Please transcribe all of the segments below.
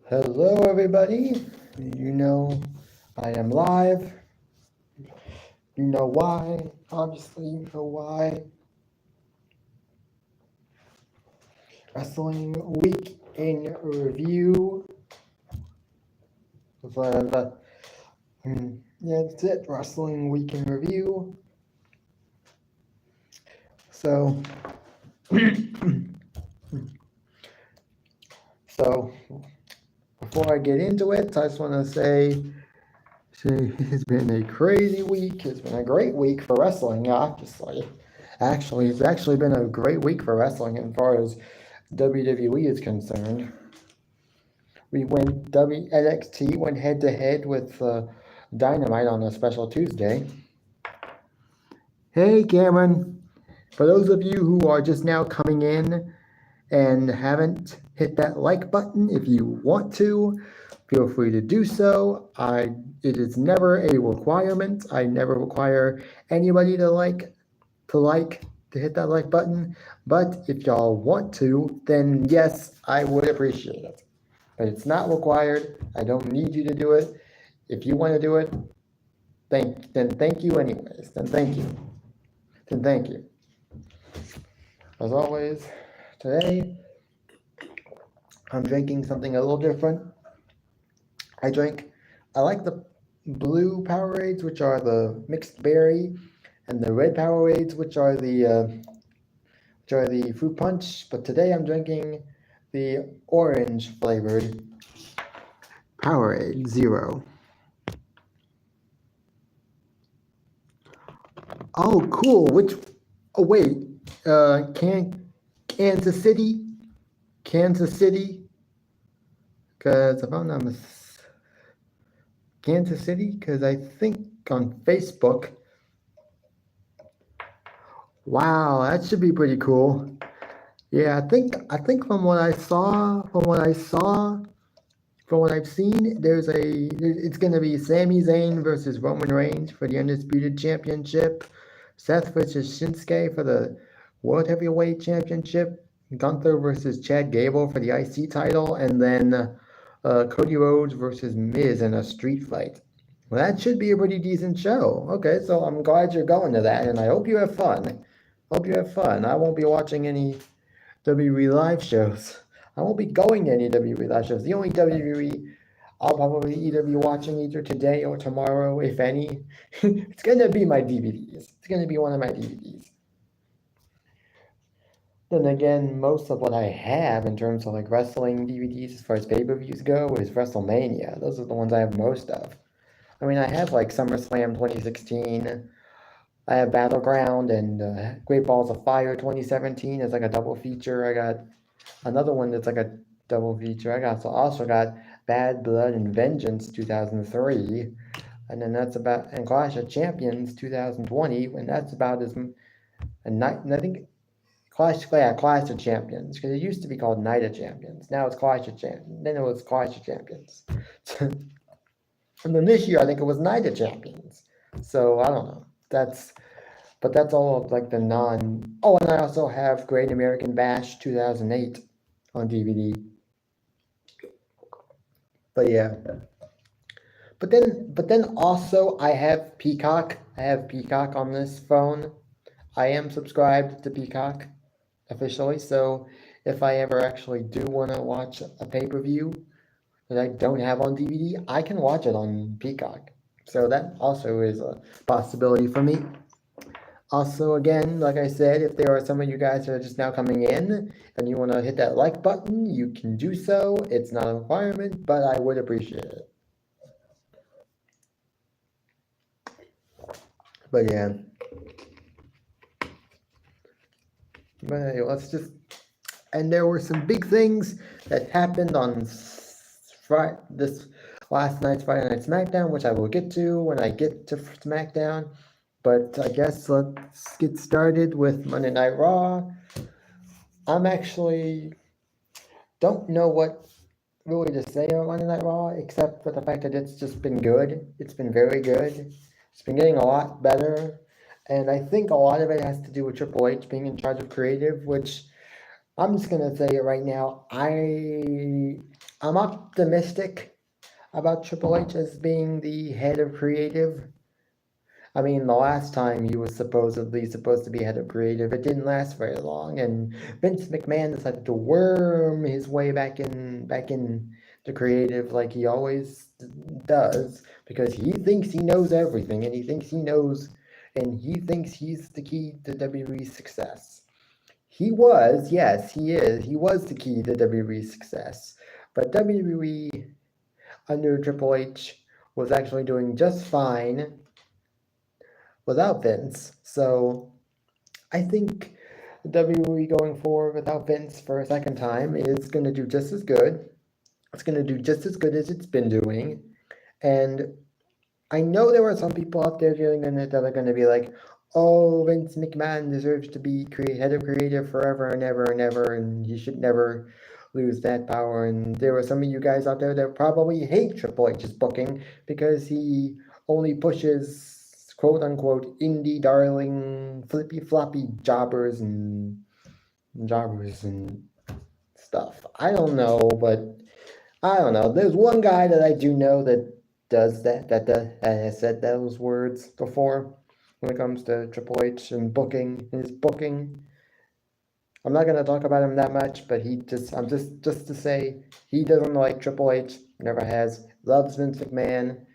Hello, everybody. You know, I am live. You know why. Obviously, you know why. Wrestling Week in Review. Yeah, that's it. Wrestling Week in Review. So, so before I get into it, I just want to say it's been a crazy week. It's been a great week for wrestling, obviously. Actually, it's actually been a great week for wrestling as far as WWE is concerned. NXT went head to head with Dynamite on a special Tuesday. Hey, Cameron. For those of you who are just now coming in and haven't hit that like button, if you want to, feel free to do so. It is never a requirement. I never require anybody to hit that like button. But if y'all want to, then yes, I would appreciate it. But it's not required. I don't need you to do it. If you want to do it, then thank you anyways. Then thank you. Then thank you. As always, today I'm drinking something a little different. I like the blue Powerades, which are the mixed berry, and the red Powerades, which are the fruit punch. But today I'm drinking the orange flavored Powerade Zero. Oh, cool. Wait. Kansas City? Kansas City? Because if I'm not Kansas City? Because I think on Facebook. Wow, that should be pretty cool. Yeah, I think from what I've seen, it's gonna be Sami Zayn versus Roman Reigns for the Undisputed Championship, Seth versus Shinsuke for the World Heavyweight Championship, Gunther versus Chad Gable for the IC title, and then Cody Rhodes versus Miz in a street fight. Well, that should be a pretty decent show. Okay, so I'm glad you're going to that, and I hope you have fun. Hope you have fun. I won't be watching any WWE live shows. I won't be going to any WWE live shows. The only WWE I'll probably either be watching either today or tomorrow, if any. It's gonna be my DVDs. It's gonna be one of my DVDs. Then again, most of what I have in terms of like wrestling DVDs as far as pay-per-views go is WrestleMania. Those are the ones I have most of. I mean, I have like SummerSlam 2016. I have Battleground and Great Balls of Fire 2017 as like a double feature. I got another one that's like a double feature. Also got Bad Blood and Vengeance 2003, and then and Clash of Champions 2020, and that's about as and I think Clash of Champions, because it used to be called Night of Champions. Now it's Clash of Champions. Then it was Clash of Champions. And then this year I think it was Night of Champions. So I don't know. But that's all of like the non. Oh, and I also have Great American Bash 2008 on DVD. But yeah. But then also I have Peacock. I have Peacock on this phone. I am subscribed to Peacock officially, so if I ever actually do want to watch a pay-per-view that I don't have on DVD, I can watch it on Peacock. So that also is a possibility for me. Also, again, like I said, if there are some of you guys that are just now coming in and you want to hit that like button, you can do so. It's not a requirement, but I would appreciate it. But yeah. But anyway, and there were some big things that happened on this last night's Friday Night SmackDown, which I will get to when I get to SmackDown. But I guess let's get started with Monday Night Raw. I'm actually don't know what really to say on Monday Night Raw, except for the fact that it's just been good. It's been very good. It's been getting a lot better. And I think a lot of it has to do with Triple H being in charge of creative, which I'm just gonna say it right now. I'm optimistic about Triple H as being the head of creative. I mean, the last time he was supposedly supposed to be head of creative, it didn't last very long, and Vince McMahon decided to worm his way back in the creative like he always does, because he thinks he knows everything, and he thinks he's the key to WWE's success. He was, yes, he is. He was the key to WWE's success, but WWE under Triple H was actually doing just fine without Vince. So I think WWE going forward without Vince for a second time is going to do just as good. It's going to do just as good as it's been doing. And I know there are some people out there that are going to be like, oh, Vince McMahon deserves to be head of creative forever and ever and ever, and he should never lose that power. And there are some of you guys out there that probably hate Triple H's booking because he only pushes quote unquote indie darling flippy floppy jobbers and stuff. I don't know, but I don't know. There's one guy that I do know that does that has said those words before when it comes to Triple H and booking, his booking. I'm not gonna talk about him that much, but I'm just to say he doesn't like Triple H, never has, loves Vince McMahon,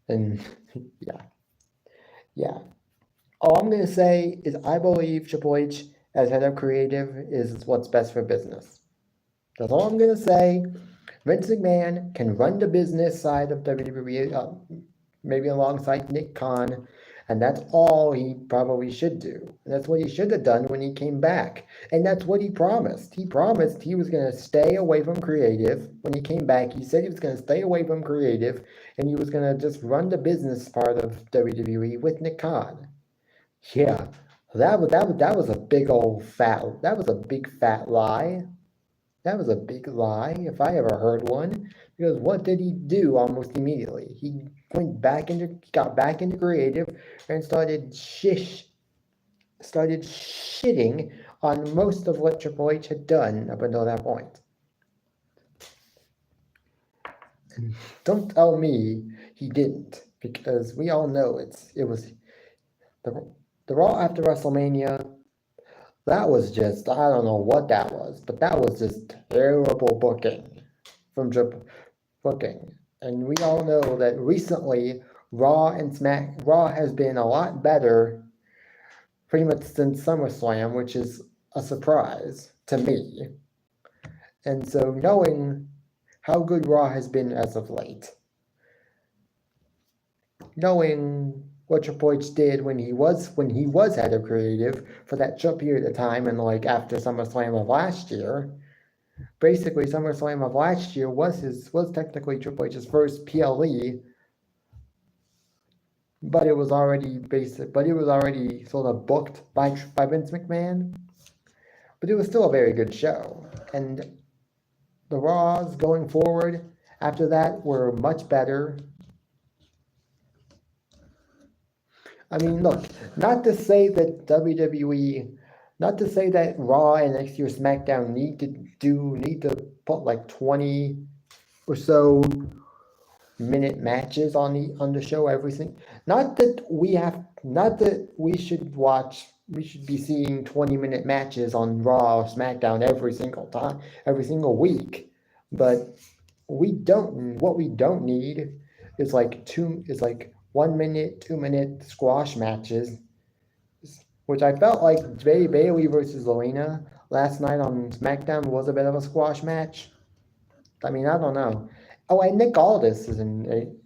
and yeah, yeah. All I'm gonna say is I believe Triple H as head of creative is what's best for business. That's all I'm gonna say. Vince McMahon can run the business side of WWE, maybe alongside Nick Khan, and that's all he probably should do. And that's what he should have done when he came back. And that's what he promised. He promised he was going to stay away from creative. When he came back, he said he was going to stay away from creative, and he was going to just run the business part of WWE with Nick Khan. Yeah, that was a big old fat. That was a big fat lie. That was a big lie, if I ever heard one. Because what did he do almost immediately? He got back into creative and started shitting on most of what Triple H had done up until that point. And don't tell me he didn't, because we all know it was the Raw after WrestleMania. That was just, I don't know what that was, but that was just terrible booking from Triple booking. And we all know that recently Raw has been a lot better pretty much since SummerSlam, which is a surprise to me. And so knowing how good Raw has been as of late, knowing what Triple H did when he was head of creative for that short period of time, and like after SummerSlam of last year, basically SummerSlam of last year was technically Triple H's first PLE, but it was already sort of booked by Vince McMahon. But it was still a very good show, and the Raws going forward after that were much better. I mean, look, not to say that Raw and next year SmackDown need to put like 20 or so minute matches on the show everything. Not that we should be seeing 20-minute matches on Raw or SmackDown every single week. But what we don't need is like 1 minute, 2 minute squash matches, which I felt like Bayley versus Zelina last night on SmackDown was a bit of a squash match. I mean, I don't know. Oh, and Nick Aldis is in.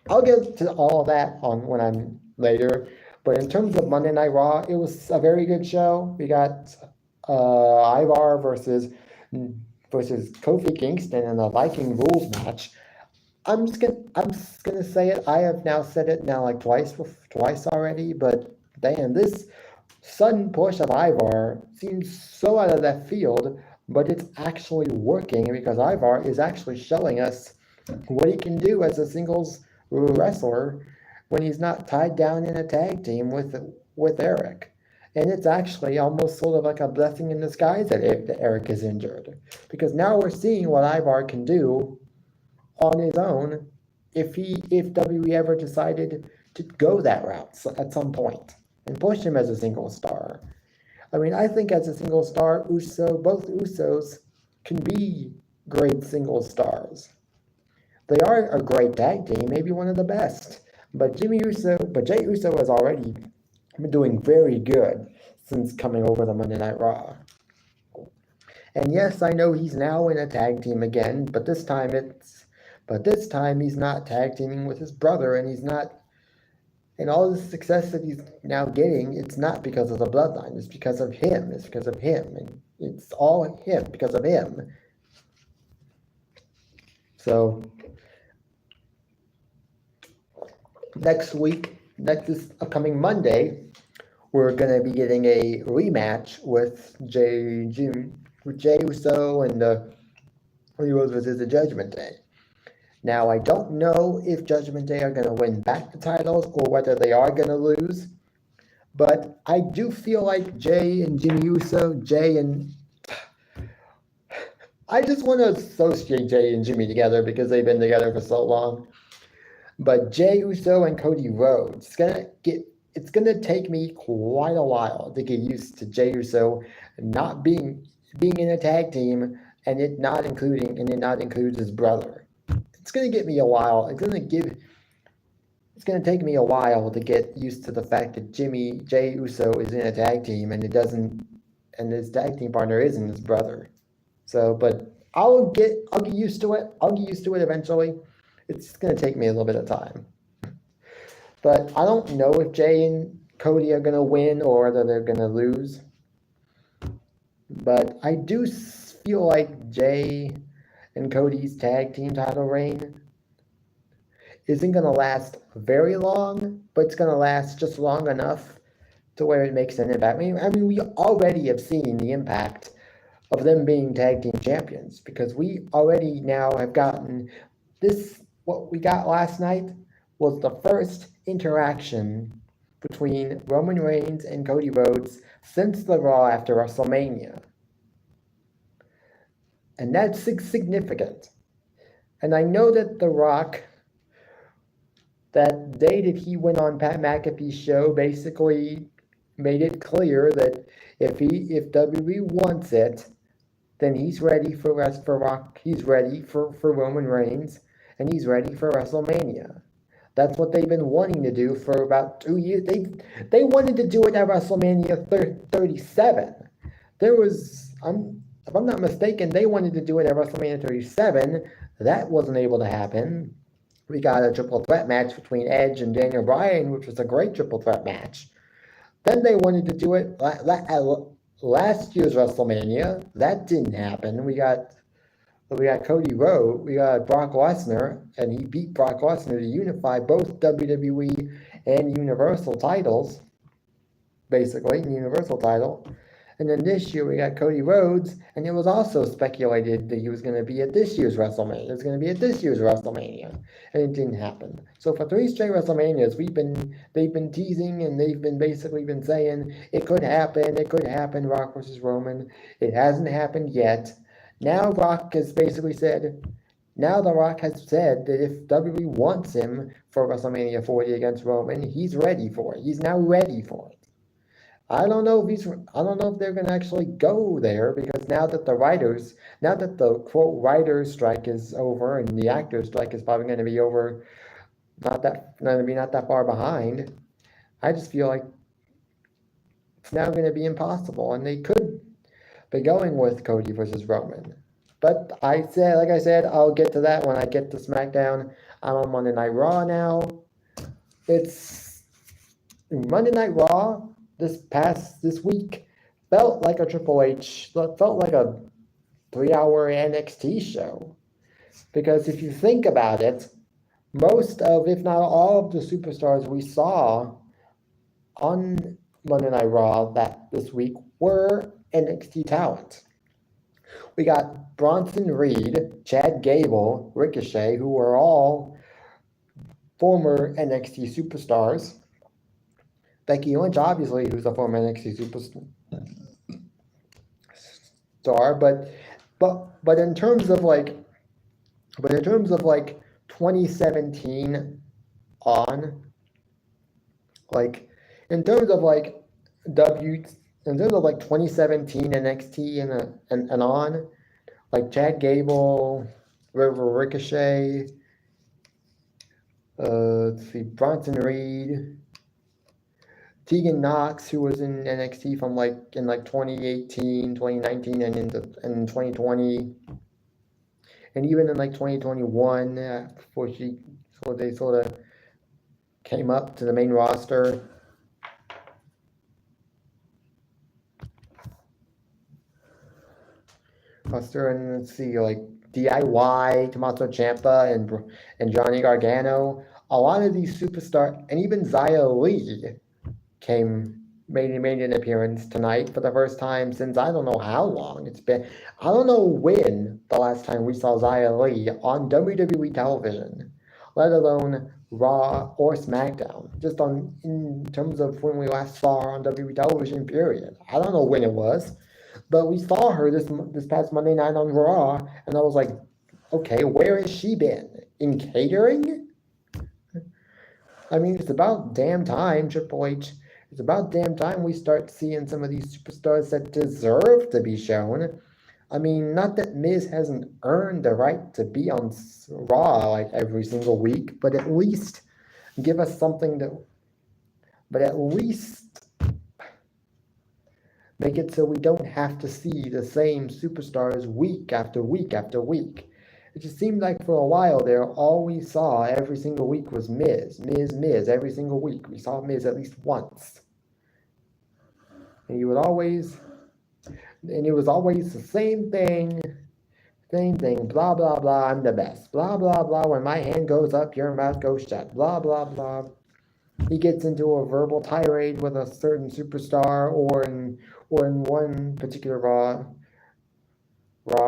I'll get to all of that when I'm later. But in terms of Monday Night Raw, it was a very good show. We got Ivar versus Kofi Kingston in a Viking rules match. I'm just gonna say it. I have now said it like twice already. But damn, this sudden push of Ivar seems so out of left field, but it's actually working because Ivar is actually showing us what he can do as a singles wrestler when he's not tied down in a tag team with Eric. And it's actually almost sort of like a blessing in disguise that Eric is injured. Because now we're seeing what Ivar can do on his own if WWE ever decided to go that route at some point and push him as a single star. I mean, I think as a single star, both Usos can be great single stars. They are a great tag team, maybe one of the best. But Jey Uso has already been doing very good since coming over to Monday Night Raw. And yes, I know he's now in a tag team again, but this time he's not tag teaming with his brother, and he's not. And all the success that he's now getting, it's not because of the bloodline. It's because of him. It's because of him, and it's all him because of him. So this upcoming Monday, we're going to be getting a rematch with Jey Uso and the Heroes versus the Judgment Day. Now, I don't know if Judgment Day are going to win back the titles or whether they are going to lose, but I do feel like Jey and Jimmy Uso, I just want to associate Jey and Jimmy together because they've been together for so long. But Jey Uso and Cody Rhodes, it's gonna take me quite a while to get used to Jey Uso not being in a tag team and it not includes his brother. It's gonna get me a while. It's gonna take me a while to get used to the fact that Jey Uso is in a tag team and his tag team partner isn't his brother. So, but I'll get used to it. I'll get used to it eventually. It's going to take me a little bit of time. But I don't know if Jey and Cody are going to win or whether they're going to lose. But I do feel like Jey and Cody's tag team title reign isn't going to last very long, but it's going to last just long enough to where it makes an impact. I mean, we already have seen the impact of them being tag team champions because we already now have gotten this. What we got last night was the first interaction between Roman Reigns and Cody Rhodes since the Raw after WrestleMania. And that's significant. And I know that The Rock, that day that he went on Pat McAfee's show, basically made it clear that if WWE wants it, then he's ready for Rock. He's ready for Roman Reigns. And he's ready for WrestleMania. That's what they've been wanting to do for about 2 years. They wanted to do it at WrestleMania 37. If I'm not mistaken, they wanted to do it at WrestleMania 37. That wasn't able to happen. We got a triple threat match between Edge and Daniel Bryan, which was a great triple threat match. Then they wanted to do it at last year's WrestleMania. That didn't happen. We got Cody Rhodes, we got Brock Lesnar, and he beat Brock Lesnar to unify both WWE and Universal titles, basically, the Universal title. And then this year we got Cody Rhodes, and it was also speculated that he was going to be at this year's WrestleMania. It was going to be at this year's WrestleMania, and it didn't happen. So for 3 straight WrestleManias, they've been teasing, and they've been basically saying it could happen, Rock versus Roman. It hasn't happened yet. Now The Rock has said that if WWE wants him for WrestleMania 40 against Roman, he's ready for it. He's now ready for it. I don't know if they're going to actually go there because now that the quote writers strike is over and the actors strike is probably going to be over, not that far behind. I just feel like it's now going to be impossible, and they could be going with Cody versus Roman. But like I said, I'll get to that when I get to SmackDown. I'm on Monday Night Raw now. It's Monday Night Raw this week felt like a felt like a 3-hour NXT show. Because if you think about it, most of, if not all of the superstars we saw on Monday Night Raw this week were NXT talent. We got Bronson Reed, Chad Gable, Ricochet, who were all former NXT superstars. Becky Lynch, obviously, who's a former NXT superstar, but in terms of like 2017 on, like in terms of like W in terms of like 2017 NXT and on, like Chad Gable, Ricochet, let's see, Bronson Reed, Tegan Knox, who was in NXT from in 2018, 2019, and in 2020, and even in 2021, before they sort of came up to the main roster. And let's see, like DIY, Tommaso Ciampa, and Johnny Gargano. A lot of these superstars, and even Xia Li made an appearance tonight for the first time since I don't know how long it's been. I don't know when the last time we saw Xia Li on WWE television, let alone Raw or SmackDown. Just in terms of when we last saw her on WWE television, period. I don't know when it was. But we saw her this past Monday night on Raw, and I was like, okay, where has she been? In catering? I mean, it's about damn time, Triple H. It's about damn time we start seeing some of these superstars that deserve to be shown. I mean, not that Miz hasn't earned the right to be on Raw like every single week, but at least give us something but at least make it so we don't have to see the same superstars week after week after week. It just seemed like for a while there, all we saw every single week was Miz. Every single week. We saw Miz at least once. And it was always the same thing, blah, blah, blah, I'm the best. Blah, blah, blah, when my hand goes up, your mouth goes shut. Blah, blah, blah. He gets into a verbal tirade with a certain superstar, or in one particular Raw,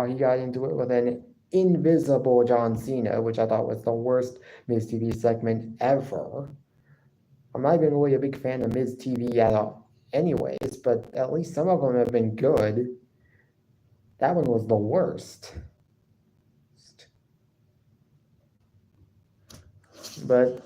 he got into it with an invisible John Cena, which I thought was the worst Miz TV segment ever. I'm not even really a big fan of Miz TV at all anyways, but at least some of them have been good. That one was the worst. But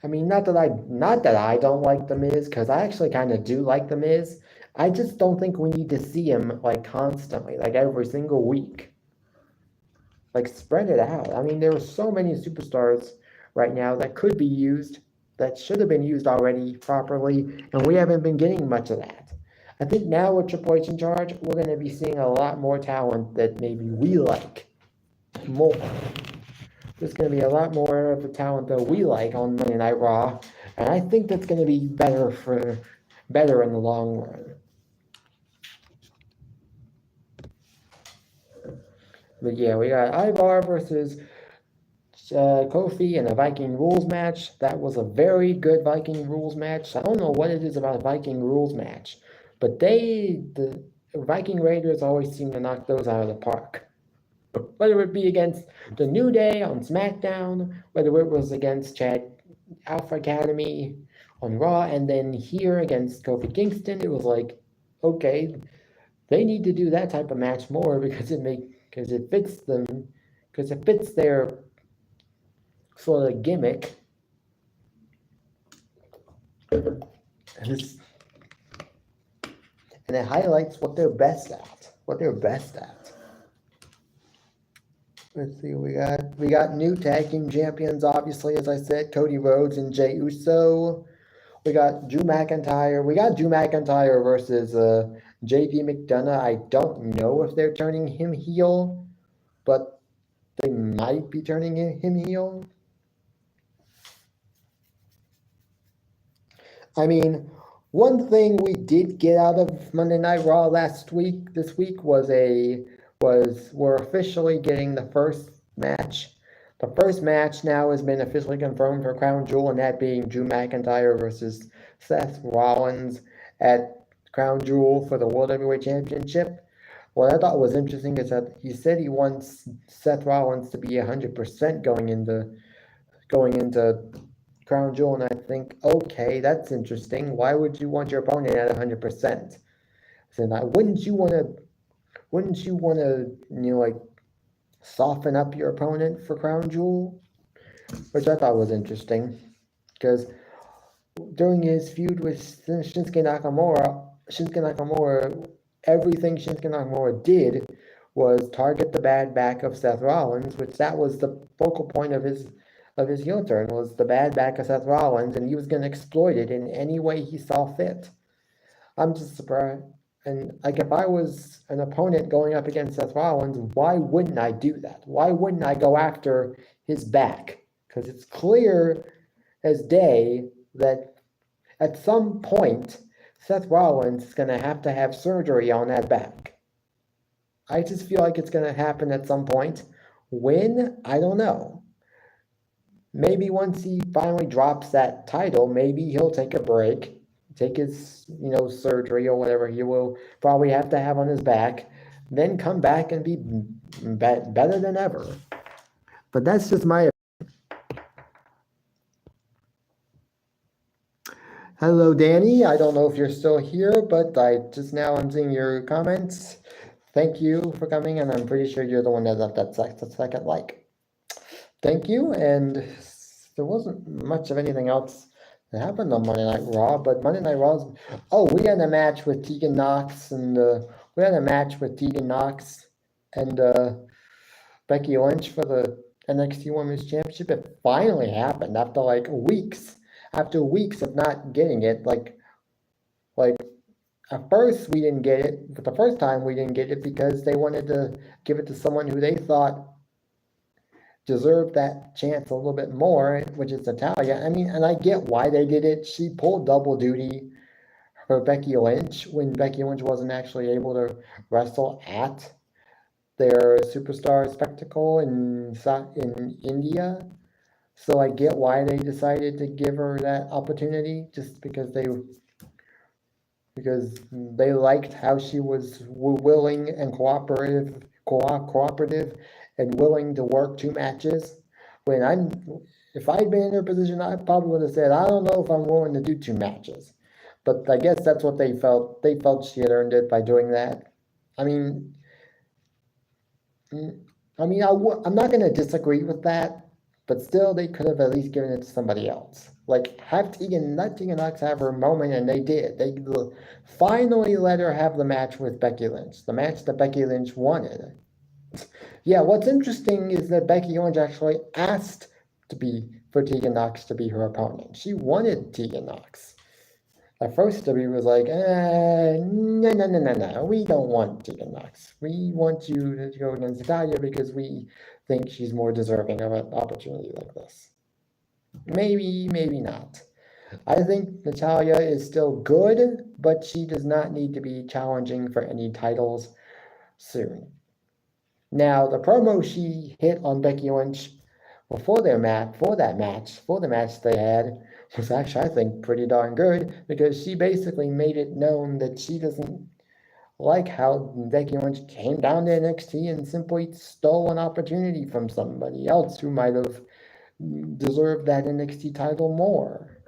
I mean, not that I don't like The Miz, because I actually kind of do like The Miz. I just don't think we need to see him like constantly, like every single week. Like spread it out. I mean, there are so many superstars right now that could be used, that should have been used already properly, and we haven't been getting much of that. I think now with Triple H in charge, we're going to be seeing a lot more talent that maybe we like more. There's going to be a lot more of the talent that we like on Monday Night Raw, and I think that's going to be better in the long run. But yeah, we got Ivar versus Kofi in a Viking Rules match. That was a very good Viking Rules match. I don't know what it is about a Viking Rules match, but the Viking Raiders always seem to knock those out of the park. Whether it be against the New Day on SmackDown, whether it was against Chad Alpha Academy on Raw, and then here against Kofi Kingston, it was like, okay, they need to do that type of match more because it fits their sort of gimmick. And it highlights what they're best at. Let's see, we got new tag team champions, obviously, as I said, Cody Rhodes and Jey Uso. We got Drew McIntyre. We got Drew McIntyre versus JD McDonough. I don't know if they're turning him heel, but they might be turning him heel. I mean, one thing we did get out of Monday Night Raw this week we're officially getting the first match. The first match now has been officially confirmed for Crown Jewel, and that being Drew McIntyre versus Seth Rollins at Crown Jewel for the World Heavyweight Championship. What I thought was interesting is that he said he wants Seth Rollins to be 100% going into Crown Jewel, and I think, okay, that's interesting. Why would you want your opponent at 100%? So now, wouldn't you want to, like, soften up your opponent for Crown Jewel? Which I thought was interesting, because during his feud with Shinsuke Nakamura, everything Shinsuke Nakamura did was target the bad back of Seth Rollins, which that was the focal point of his heel turn, was the bad back of Seth Rollins, and he was going to exploit it in any way he saw fit. I'm just surprised. And like, if I was an opponent going up against Seth Rollins, why wouldn't I do that? Why wouldn't I go after his back? Because it's clear as day that at some point, Seth Rollins is going to have surgery on that back. I just feel like it's going to happen at some point. When? I don't know. Maybe once he finally drops that title, maybe he'll take a break, take his, surgery or whatever he will probably have to have on his back, then come back and be better than ever. But that's just my opinion. Hello, Danny. I don't know if you're still here, but I'm seeing your comments. Thank you for coming, and I'm pretty sure you're the one that left that second like. Thank you, and there wasn't much of anything else that happened on Monday Night Raw, but Monday Night Raw's... Oh, we had a match with Tegan Nox, and Becky Lynch for the NXT Women's Championship. It finally happened after weeks. After weeks of not getting it, like at first we didn't get it, but the first time we didn't get it because they wanted to give it to someone who they thought deserved that chance a little bit more, which is Natalya. I mean, and I get why they did it. She pulled double duty for Becky Lynch when Becky Lynch wasn't actually able to wrestle at their Superstar Spectacle in India. So I get why they decided to give her that opportunity, just because they liked how she was willing and cooperative and willing to work 2 matches. If I'd been in her position, I probably would have said, I don't know if I'm willing to do 2 matches. But I guess that's what they felt. They felt she had earned it by doing that. I'm not going to disagree with that. But still, they could have at least given it to somebody else. Let Tegan Nox have her moment, and they did. They finally let her have the match with Becky Lynch, the match that Becky Lynch wanted. Yeah, what's interesting is that Becky Lynch actually asked for Tegan Nox to be her opponent. She wanted Tegan Nox. At first, WWE was like, no, we don't want Tegan Nox. We want you to go against Natalya because we think she's more deserving of an opportunity like this. Maybe, maybe not. I think Natalya is still good, but she does not need to be challenging for any titles soon. Now, the promo she hit on Becky Lynch before the match they had, was actually, I think, pretty darn good, because she basically made it known that she doesn't like how Becky Lynch came down to NXT and simply stole an opportunity from somebody else who might have deserved that NXT title more.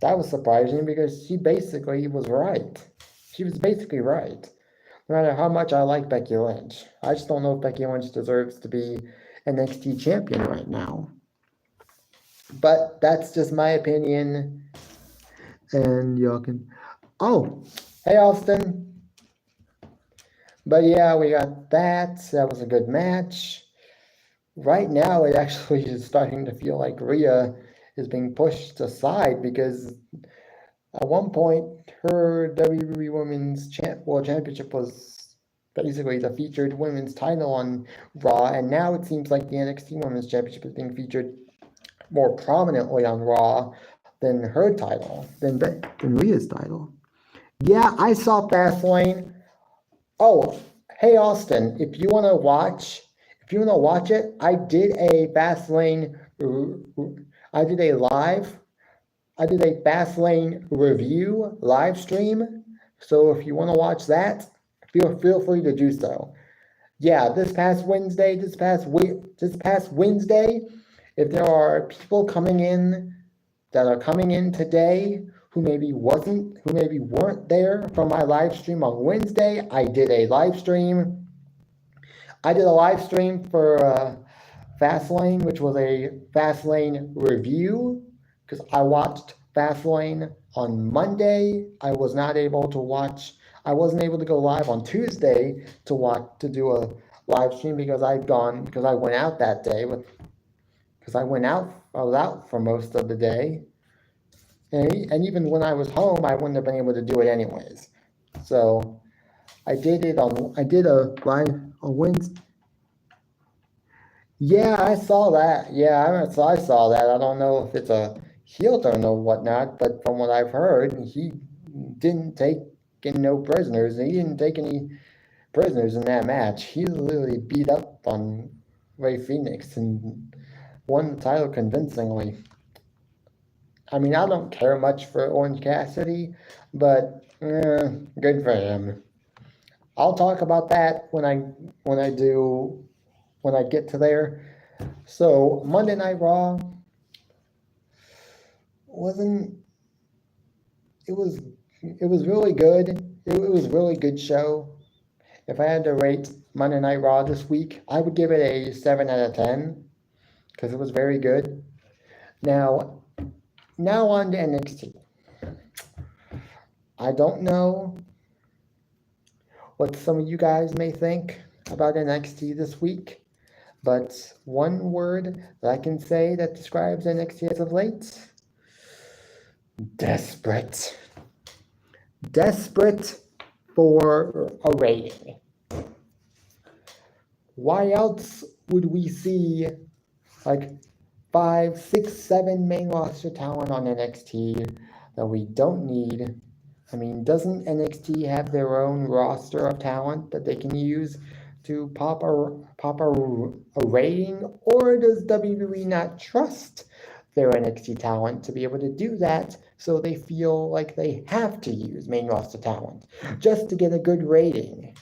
That was surprising because she basically was right. She was basically right. No matter how much I like Becky Lynch, I just don't know if Becky Lynch deserves to be NXT champion right now. But that's just my opinion. And y'all can... Oh, hey, Austin. But yeah, we got that. That was a good match. Right now, it actually is starting to feel like Rhea is being pushed aside, because at one point, her WWE Women's World Championship was basically the featured women's title on Raw, and now it seems like the NXT Women's Championship is being featured more prominently on Raw than her title, than Rhea's title. Yeah, I saw Fastlane. Oh, hey Austin, if you want to watch it, I did a Fastlane review live stream. So if you want to watch that, feel free to do so. Yeah, this past Wednesday, if there are people coming in that are coming in today who maybe weren't there from my live stream on Wednesday, I did a live stream. I did a live stream for Fastlane, which was a Fastlane review, because I watched Fastlane on Monday. I wasn't able to go live on Tuesday to do a live stream because I went out that day because I was out for most of the day. And even when I was home, I wouldn't have been able to do it anyways. So I did a live on Wednesday. Yeah, I saw that. Yeah, I saw that. I don't know if it's a heel turn or whatnot, but from what I've heard, he didn't take in no prisoners. He didn't take any prisoners in that match. He literally beat up on Rey Fenix and won the title convincingly. I mean, I don't care much for Orange Cassidy, but good for him. I'll talk about that when I get to there. So Monday Night Raw it was really good. It was a really good show. If I had to rate Monday Night Raw this week, I would give it a 7 out of 10 because it was very good. Now on to NXT. I don't know what some of you guys may think about NXT this week, but one word that I can say that describes NXT as of late: desperate. Desperate for a rating. Why else would we see like 5, 6, 7 main roster talent on NXT that we don't need? I mean, doesn't NXT have their own roster of talent that they can use to pop a rating? Or does WWE not trust their NXT talent to be able to do that, so they feel like they have to use main roster talent just to get a good rating?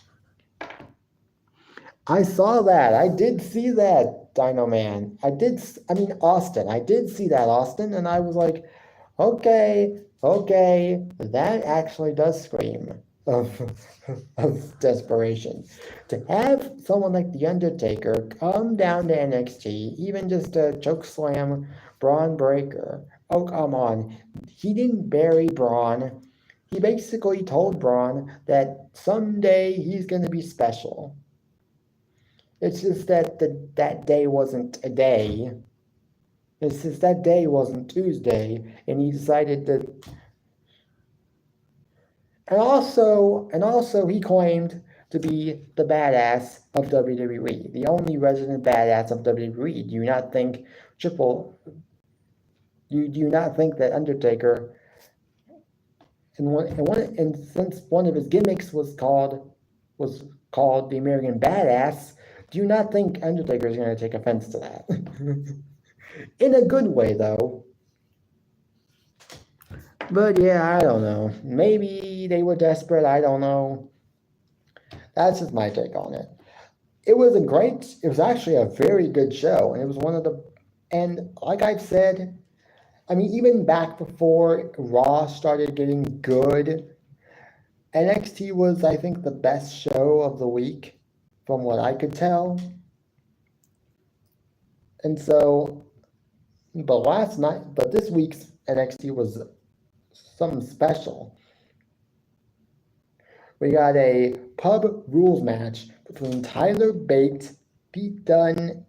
I saw that. I did see that, Dino Man. Austin. I did see that, Austin, and I was like, okay, that actually does scream of desperation. To have someone like The Undertaker come down to NXT, even just to chokeslam Braun Breaker. Oh, come on. He didn't bury Braun. He basically told Braun that someday he's going to be special. It's just that that day wasn't a day. It's just that day wasn't Tuesday, and he decided to. And also, he claimed to be the badass of WWE, the only resident badass of WWE. Do you not think that Undertaker, and since one of his gimmicks was called the American Badass, do you not think Undertaker is going to take offense to that? In a good way, though. But yeah, I don't know. Maybe they were desperate. I don't know. That's just my take on it. It was actually a very good show. And it was and like I've said, I mean, even back before Raw started getting good, NXT was, I think, the best show of the week from what I could tell. And so, but this week's NXT was something special. We got a pub rules match between Tyler Bate, Pete Dunne,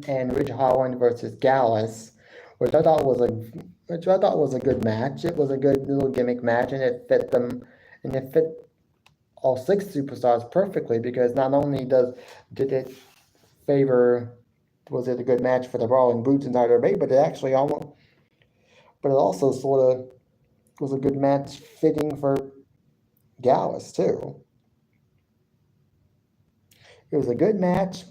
and Ridge Holland versus Gallus, which I thought was a good match. It was a good little gimmick match, and it fit them, and it fit all 6 superstars perfectly, because not only did it favor, was it a good match for the Brawling Brutes and Tyler Bate, but it also sort of was a good match fitting for Gallus too. It was a good match.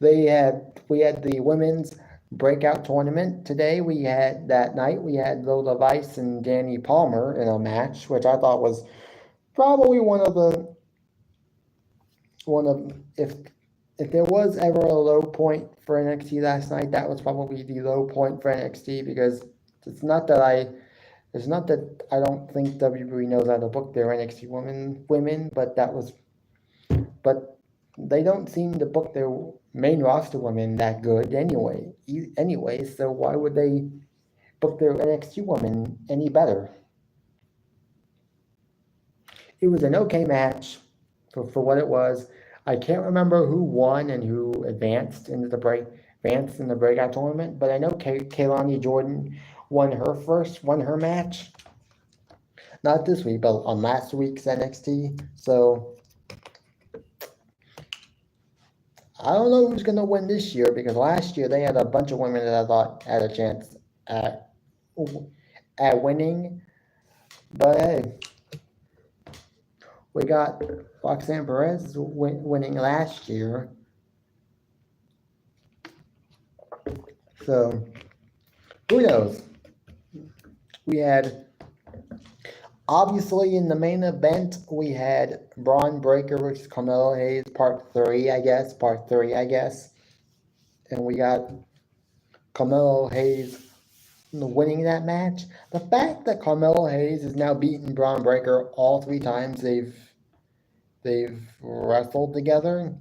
We had the women's breakout tournament today. That night we had Lola Vice and Danny Palmer in a match, which I thought was probably if if there was ever a low point for NXT last night, that was probably the low point for NXT, because it's not that I don't think WWE knows how to book their NXT women, but they don't seem to book their main roster women that good anyway. So why would they book their NXT women any better? It was an okay match for what it was. I can't remember who won and who advanced in the breakout tournament, but I know Kaylani Jordan won her match. Not this week, but on last week's NXT. So I don't know who's going to win this year, because last year they had a bunch of women that I thought had a chance at winning. But hey, we got Roxanne Perez winning last year. So who knows? We had, obviously in the main event, we had Braun Breaker versus Carmelo Hayes, part 3, I guess. And we got Carmelo Hayes winning that match. The fact that Carmelo Hayes has now beaten Braun Breaker all 3 times they've wrestled together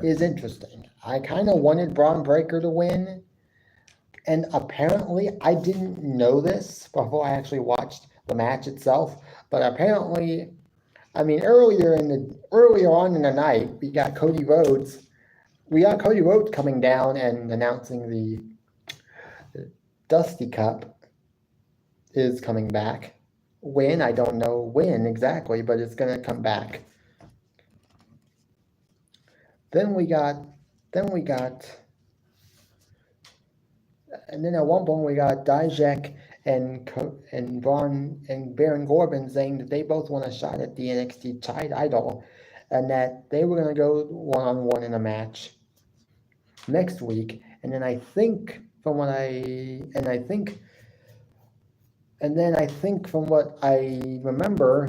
is interesting. I kind of wanted Braun Breaker to win, and apparently I didn't know this before I actually watched the match itself, but apparently, I mean, earlier on in the night, we got Cody Rhodes coming down and announcing the Dusty Cup is coming back. When? I don't know when exactly, but it's going to come back. Then at one point we got Dijak and Braun and Baron Corbin saying that they both want a shot at the NXT title, and that they were going to go one-on-one in a match next week. And then I think from what I remember,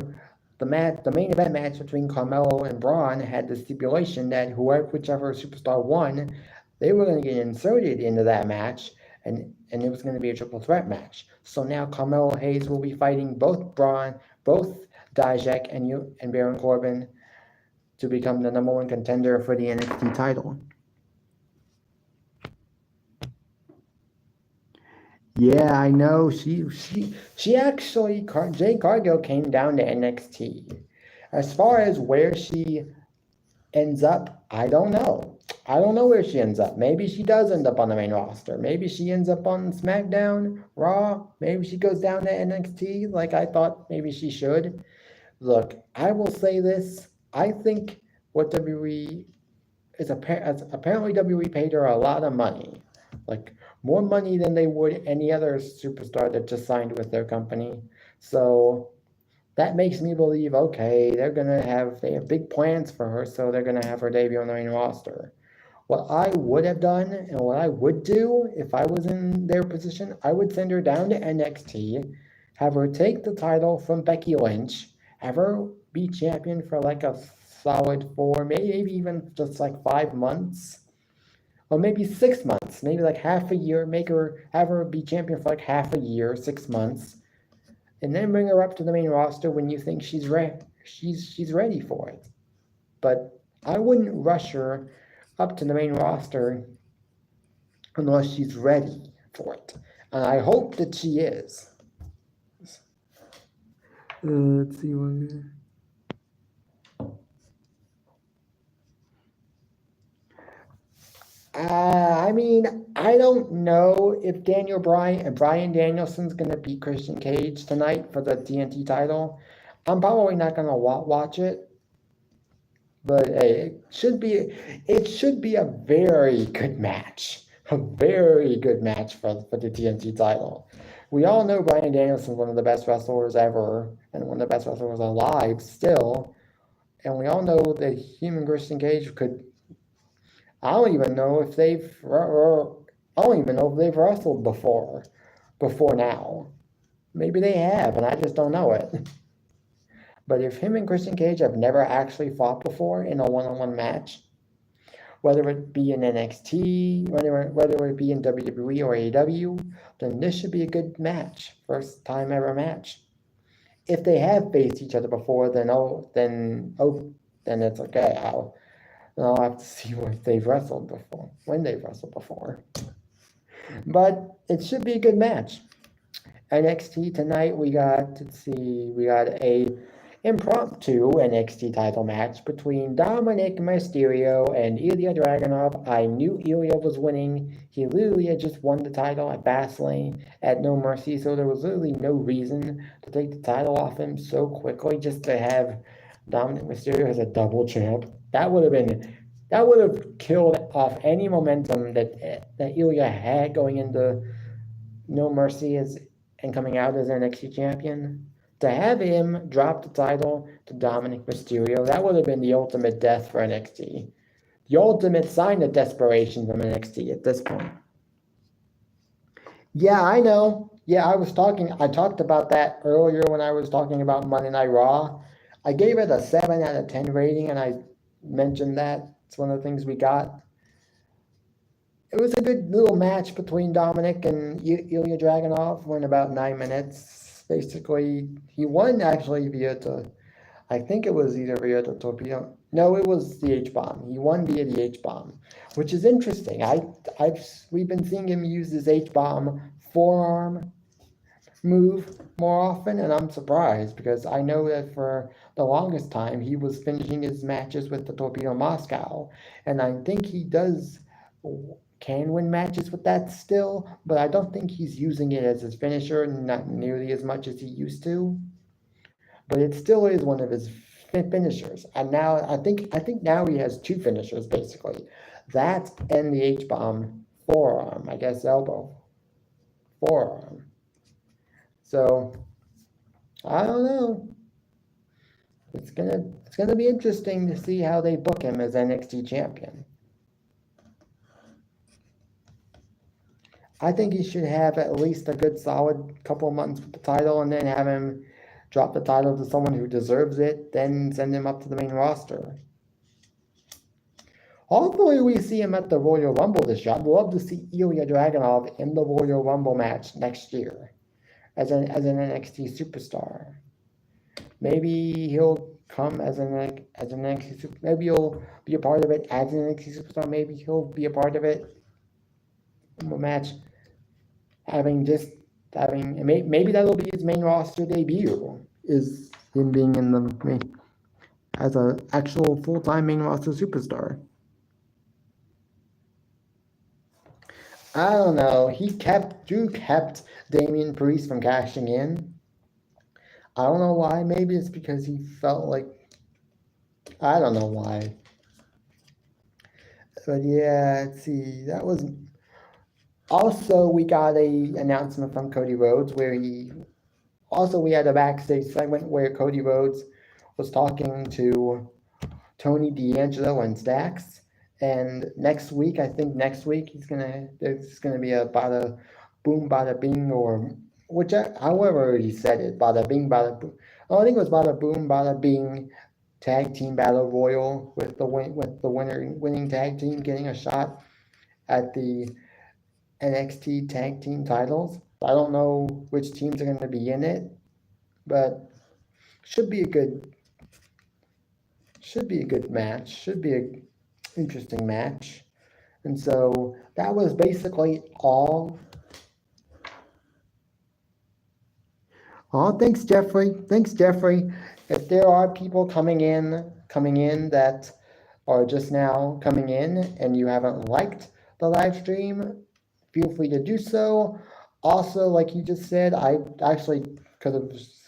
the main event match between Carmelo and Braun had the stipulation that whichever superstar won, they were going to get inserted into that match, and it was going to be a triple threat match. So now Carmelo Hayes will be fighting both Dijak and Baron Corbin to become the number 1 contender for the NXT title. Yeah, I know. She actually, Jade Cargill came down to NXT. As far as where she ends up, I don't know. I don't know where she ends up. Maybe she does end up on the main roster. Maybe she ends up on SmackDown, Raw. Maybe she goes down to NXT like I thought maybe she should. Look, I will say this. I think what WWE is apparently WWE paid her a lot of money. Like, more money than they would any other superstar that just signed with their company. So that makes me believe, okay, they have big plans for her, so they're going to have her debut on the main roster. What I would have done and what I would do if I was in their position, I would send her down to NXT, have her take the title from Becky Lynch, have her be champion for like a solid 4, maybe even just like 5 months. Or maybe 6 months, maybe like half a year, have her be champion for like half a year, 6 months, and then bring her up to the main roster when you think she's ready for it. But I wouldn't rush her up to the main roster unless she's ready for it. And I hope that she is. Let's see what. I mean, I don't know if Bryan Danielson's going to beat Christian Cage tonight for the TNT title. I'm probably not going to watch it, but hey, it should be a very good match. A very good match for the TNT title. We all know Bryan Danielson is one of the best wrestlers ever, and one of the best wrestlers alive still. And we all know that him and Christian Cage could. I don't even know if they've wrestled before now. Maybe they have, and I just don't know it. But if him and Christian Cage have never actually fought before in a one-on-one match, whether it be in NXT, whether it be in WWE or AEW, then this should be a good match, first time ever match. If they have faced each other before, then it's okay. I'll have to see when they've wrestled before. But it should be a good match. NXT tonight, we got a impromptu NXT title match between Dominic Mysterio and Ilya Dragunov. I knew Ilya was winning. He literally had just won the title at Fastlane at No Mercy, so there was literally no reason to take the title off him so quickly just to have Dominic Mysterio as a double champ. That would have killed off any momentum that Ilya had going into No Mercy and coming out as NXT champion. To have him drop the title to Dominic Mysterio, that would have been the ultimate death for NXT. The ultimate sign of desperation from NXT at this point. Yeah, I know. Yeah, I talked about that earlier when I was talking about Monday Night Raw. I gave it a 7 out of 10 rating, and I mentioned that. It's one of the things we got. It was a good little match between Dominic and Ilya Dragunov. Went about 9 minutes. Basically, he won actually I think it was either via the torpedo. No, it was the H-bomb. He won via the H-bomb, which is interesting. We've been seeing him use this H-bomb forearm move more often, and I'm surprised because I know that for the longest time he was finishing his matches with the Torpedo Moscow, and I think he can win matches with that still, but I don't think he's using it as his finisher, not nearly as much as he used to. But it still is one of his finishers, and now I think now he has 2 finishers basically, that and the H-bomb forearm, I guess elbow forearm. So I don't know. It's gonna be interesting to see how they book him as NXT champion. I think he should have at least a good solid couple of months with the title, and then have him drop the title to someone who deserves it, then send him up to the main roster. Hopefully we see him at the Royal Rumble this year. I'd love to see Ilya Dragunov in the Royal Rumble match next year as an NXT superstar. Maybe he'll come as an NXT maybe he'll be a part of it as an NXT superstar. Maybe he'll be a part of it in a match, maybe that'll be his main roster debut, is him being in the as an actual full-time main roster superstar. I don't know. Drew kept Damian Priest from cashing in. I don't know why. Maybe it's because he felt like, I don't know why. But yeah, let's see. That was also, we got a announcement from Cody Rhodes where we had a backstage segment where Cody Rhodes was talking to Tony D'Angelo and Stacks. And next week there's gonna be a bada boom, bada bing, or however he said it, bada bing, bada boom. I think it was bada boom, bada bing tag team battle royal with the winning tag team getting a shot at the NXT tag team titles. I don't know which teams are going to be in it, but should be a good match. Should be an interesting match. And so that was basically all. Oh, thanks, Jeffrey. If there are people coming in that are just now coming in and you haven't liked the live stream, feel free to do so. Also, like you just said, I actually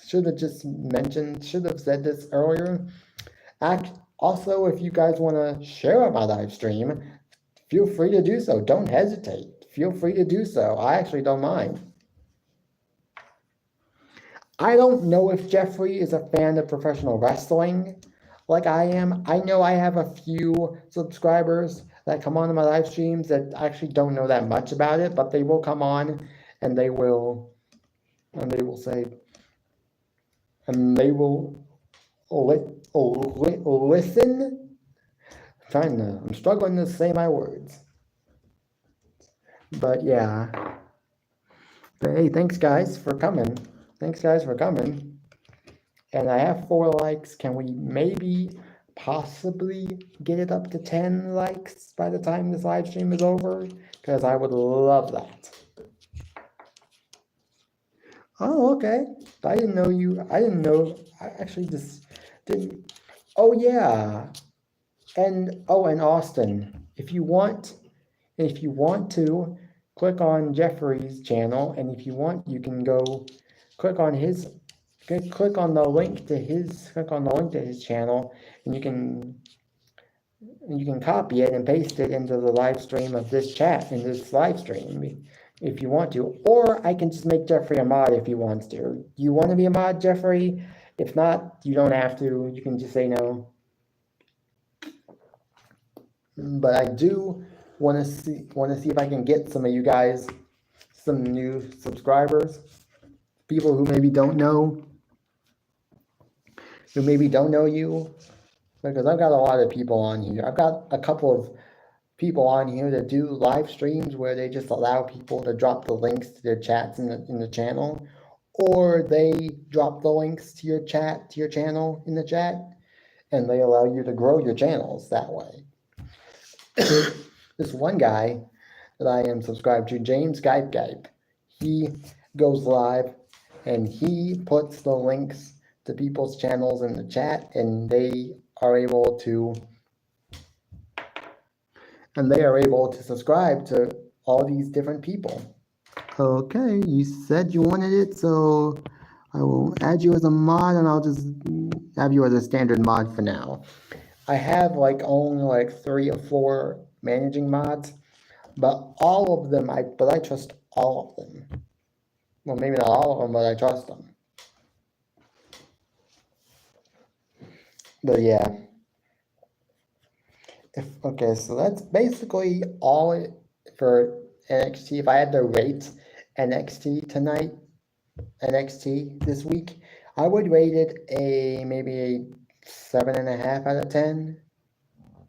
should have said this earlier. Also, if you guys want to share my live stream, feel free to do so. Don't hesitate. Feel free to do so. I actually don't mind. I don't know if Jeffrey is a fan of professional wrestling like I am. I know I have a few subscribers that come on to my live streams that actually don't know that much about it, but they will come on and they will say, and they will listen I'm struggling to say my words. But yeah. But hey, thanks guys for coming. Thanks guys for coming. And I have 4 likes. Can we maybe possibly get it up to 10 likes by the time this live stream is over? Because I would love that. Oh, okay. I didn't know. I actually just didn't. Oh, yeah. And Austin, if you want to click on Jeffrey's channel, and if you want, you can go click on the link to his channel, and you can copy it and paste it into the live stream of this chat in this live stream if you want to. Or I can just make Jeffrey a mod if he wants to. You want to be a mod, Jeffrey? If not, you don't have to. You can just say no. But I do want to see if I can get some of you guys some new subscribers, people who maybe don't know you, because I've got a lot of people on here. I've got a couple of people on here that do live streams where they just allow people to drop the links to their chats in the channel, or they drop the links to your channel in the chat, and they allow you to grow your channels that way. This one guy that I am subscribed to, James Gype, he goes live and he puts the links to people's channels in the chat, and they are able to subscribe to all these different people. Okay, you said you wanted it, so I will add you as a mod, and I'll just have you as a standard mod for now. I have only 3 or 4 managing mods, but all of them, I trust all of them. Well, maybe not all of them, but I trust them. But yeah. Okay, so that's basically all for NXT. If I had to rate NXT this week, I would rate it maybe a 7.5 out of 10.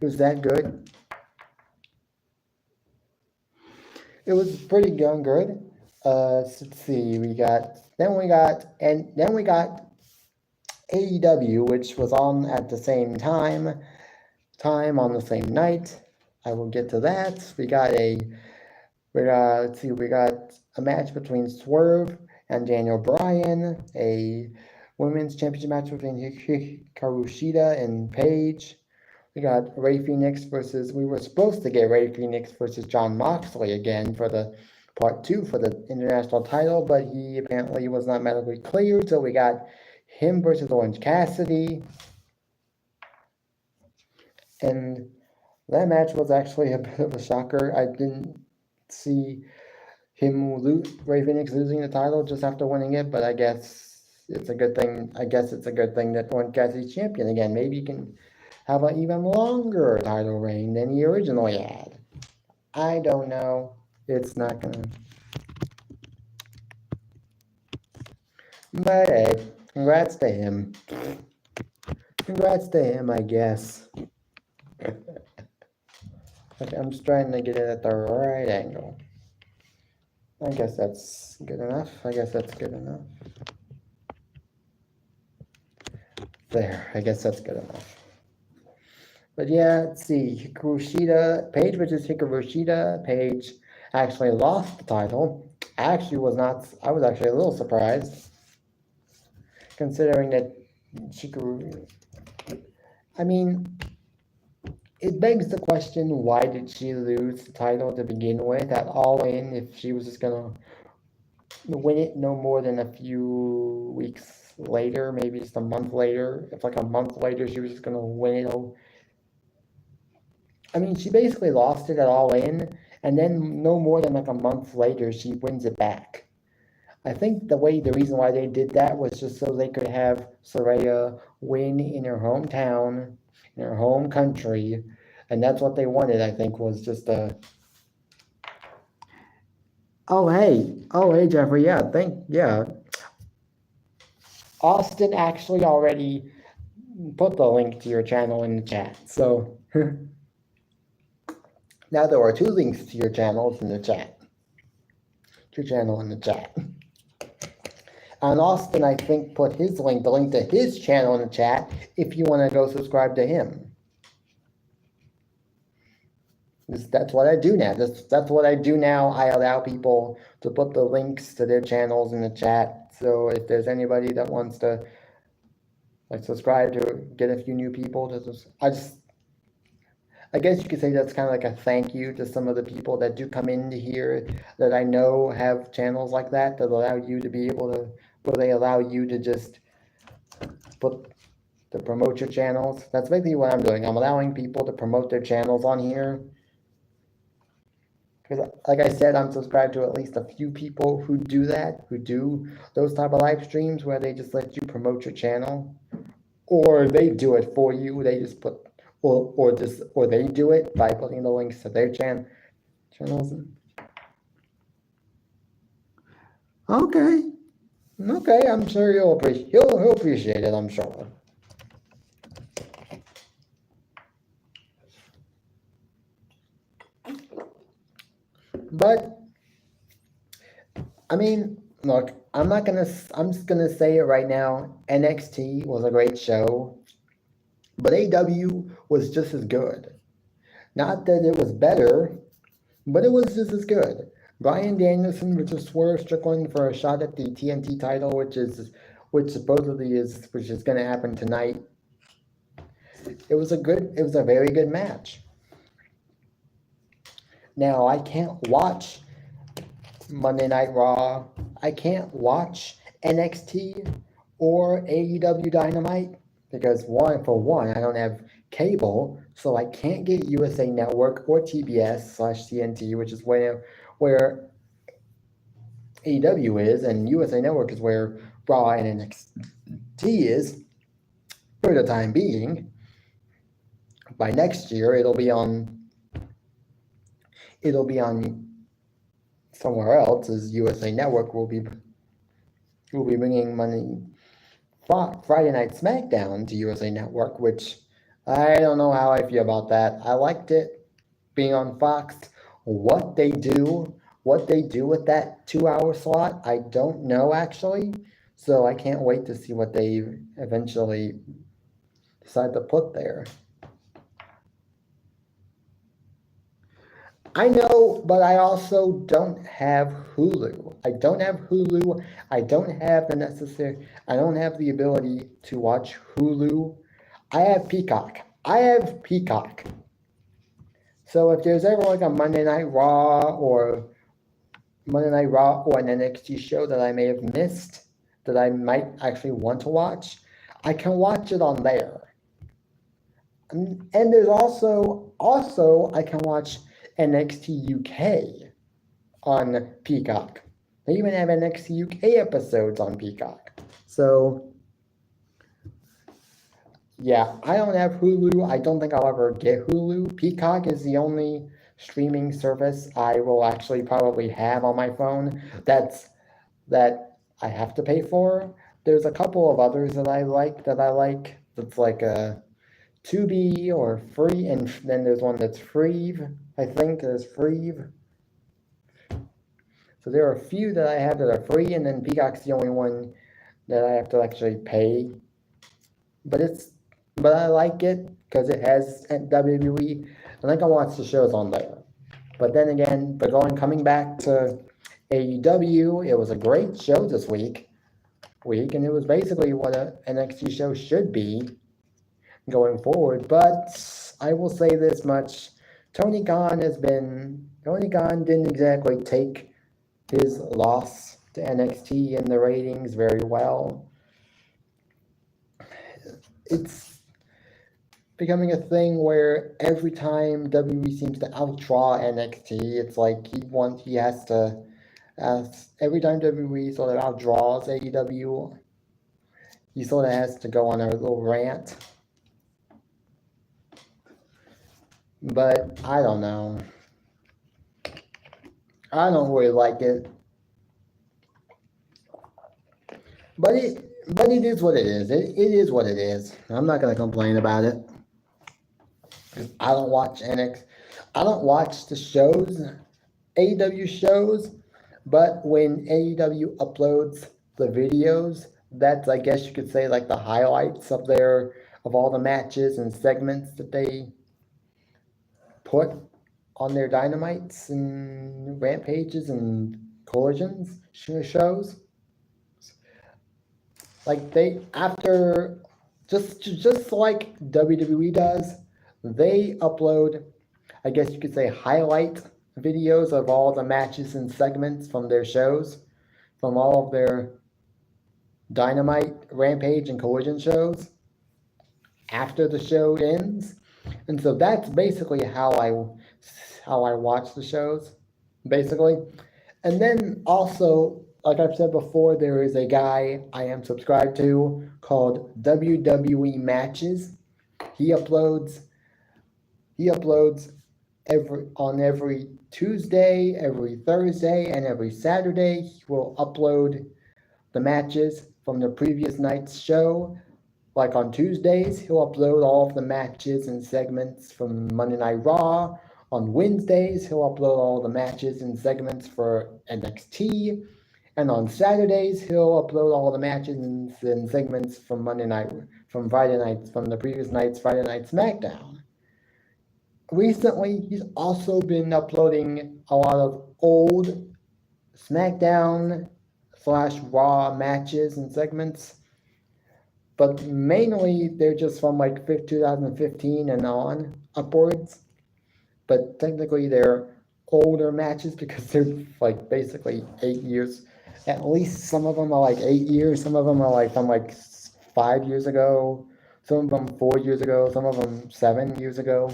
It was that good. It was pretty darn good. Let's see. We got AEW, which was on at the same time on the same night. I will get to that. We got a match between Swerve and Daniel Bryan, a women's championship match between Hikaru Shida and Paige. We got Rey Fenix we were supposed to get Rey Fenix versus Jon Moxley again for the part 2 for the international title, but he apparently was not medically cleared, so we got him versus Orange Cassidy. And that match was actually a bit of a shocker. I didn't see Rey Fenix losing the title just after winning it, but I guess it's a good thing. That Orange Cassidy's champion again. Maybe he can have an even longer title reign than he originally had. I don't know. It's not gonna. But hey, congrats to him. I guess. Okay, I'm just trying to get it at the right angle. I guess that's good enough. There, I guess that's good enough. But yeah, let's see. Paige versus Hikaru Shida. Paige actually lost the title. I was actually a little surprised, considering that Hikaru. I mean, it begs the question, why did she lose the title to begin with at All In if she was just gonna win it no more than a few weeks later, maybe just a month later? If a month later she was just gonna win it. I mean, she basically lost it at All In, and then no more than a month later she wins it back. I think the reason why they did that was just so they could have Saraya win in her hometown, in her home country, and that's what they wanted. I think was just a. Oh hey Jeffrey, yeah. Austin actually already put the link to your channel in the chat, so Now there are 2 links to your channels in the chat. Your channel in the chat. And Austin, I think, put the link to his channel in the chat if you want to go subscribe to him. That's what I do now. That's what I do now. I allow people to put the links to their channels in the chat. So if there's anybody that wants to subscribe to get a few new people, I guess you could say that's kind of like a thank you to some of the people that do come into here that I know have channels like that allow you to be able to, where they allow you to just promote your channels. That's basically what I'm doing. I'm allowing people to promote their channels on here. Because like I said, I'm subscribed to at least a few people who do that, who do those type of live streams where they just let you promote your channel. Or they do it for you. They just put or they do it by putting the links to their channels. Okay. Okay, I'm sure he'll appreciate it, I'm sure. But I mean, look, I'm just gonna say it right now. NXT was a great show. But AEW was just as good. Not that it was better, but it was just as good. Bryan Danielson versus Swerve Strickland for a shot at the TNT title, which is going to happen tonight. It was a very good match. Now I can't watch Monday Night Raw. I can't watch NXT or AEW Dynamite because I don't have cable, so I can't get USA Network or TBS/TNT, which is where AEW is, and USA Network is where Raw and NXT is for the time being. By next year, it'll be on somewhere else, as USA Network will be bringing Friday Night SmackDown to USA Network, which I don't know how I feel about that. I liked it being on Fox. What they do with that 2-hour slot, I don't know actually. So I can't wait to see what they eventually decide to put there. I know, but I also don't have Hulu. I don't have the ability to watch Hulu. I have Peacock. So if there's ever like a Monday Night Raw or an NXT show that I may have missed, that I might actually want to watch, I can watch it on there. And there's also I can watch NXT UK on Peacock. They even have NXT UK episodes on Peacock. So yeah, I don't have Hulu. I don't think I'll ever get Hulu. Peacock is the only streaming service I will actually probably have on my phone that I have to pay for. There's a couple of others that I like. That's like a Tubi or free, and then there's one that's free. I think there's free. So there are a few that I have that are free, and then Peacock's the only one that I have to actually pay. But I like it because it has WWE, and I can watch the shows on there. But then again, coming back to AEW, it was a great show this week, and it was basically what an NXT show should be going forward. But I will say this much: Tony Khan didn't exactly take his loss to NXT in the ratings very well. It's becoming a thing where every time WWE seems to outdraw NXT, it's like he has to. Every time WWE sort of outdraws AEW, he sort of has to go on a little rant. But I don't know. I don't really like it. But it is what it is. It is what it is. I'm not going to complain about it. I don't watch NXT. I don't watch the shows, AEW shows, but when AEW uploads the videos, that's, I guess you could say, like the highlights of all the matches and segments that they put on their Dynamites and Rampages and Collisions shows. Like they after just like WWE does, they upload, I guess you could say, highlight videos of all the matches and segments from their shows, from all of their Dynamite, Rampage, and Collision shows after the show ends. And so that's basically how I watch the shows, basically. And then also, like I've said before, there is a guy I am subscribed to called WWE Matches. He uploads every Tuesday, every Thursday, and every Saturday. He will upload the matches from the previous night's show. Like on Tuesdays, he'll upload all of the matches and segments from Monday Night Raw. On Wednesdays, he'll upload all the matches and segments for NXT. And on Saturdays, he'll upload all the matches and segments from Friday nights, from the previous night's Friday Night SmackDown. Recently, he's also been uploading a lot of old SmackDown/Raw matches and segments, but mainly they're just from like 2015 and on upwards. But technically, they're older matches because they're like basically 8 years. At least some of them are like 8 years. Some of them are like from like 5 years ago. Some of them 4 years ago. Some of them 7 years ago,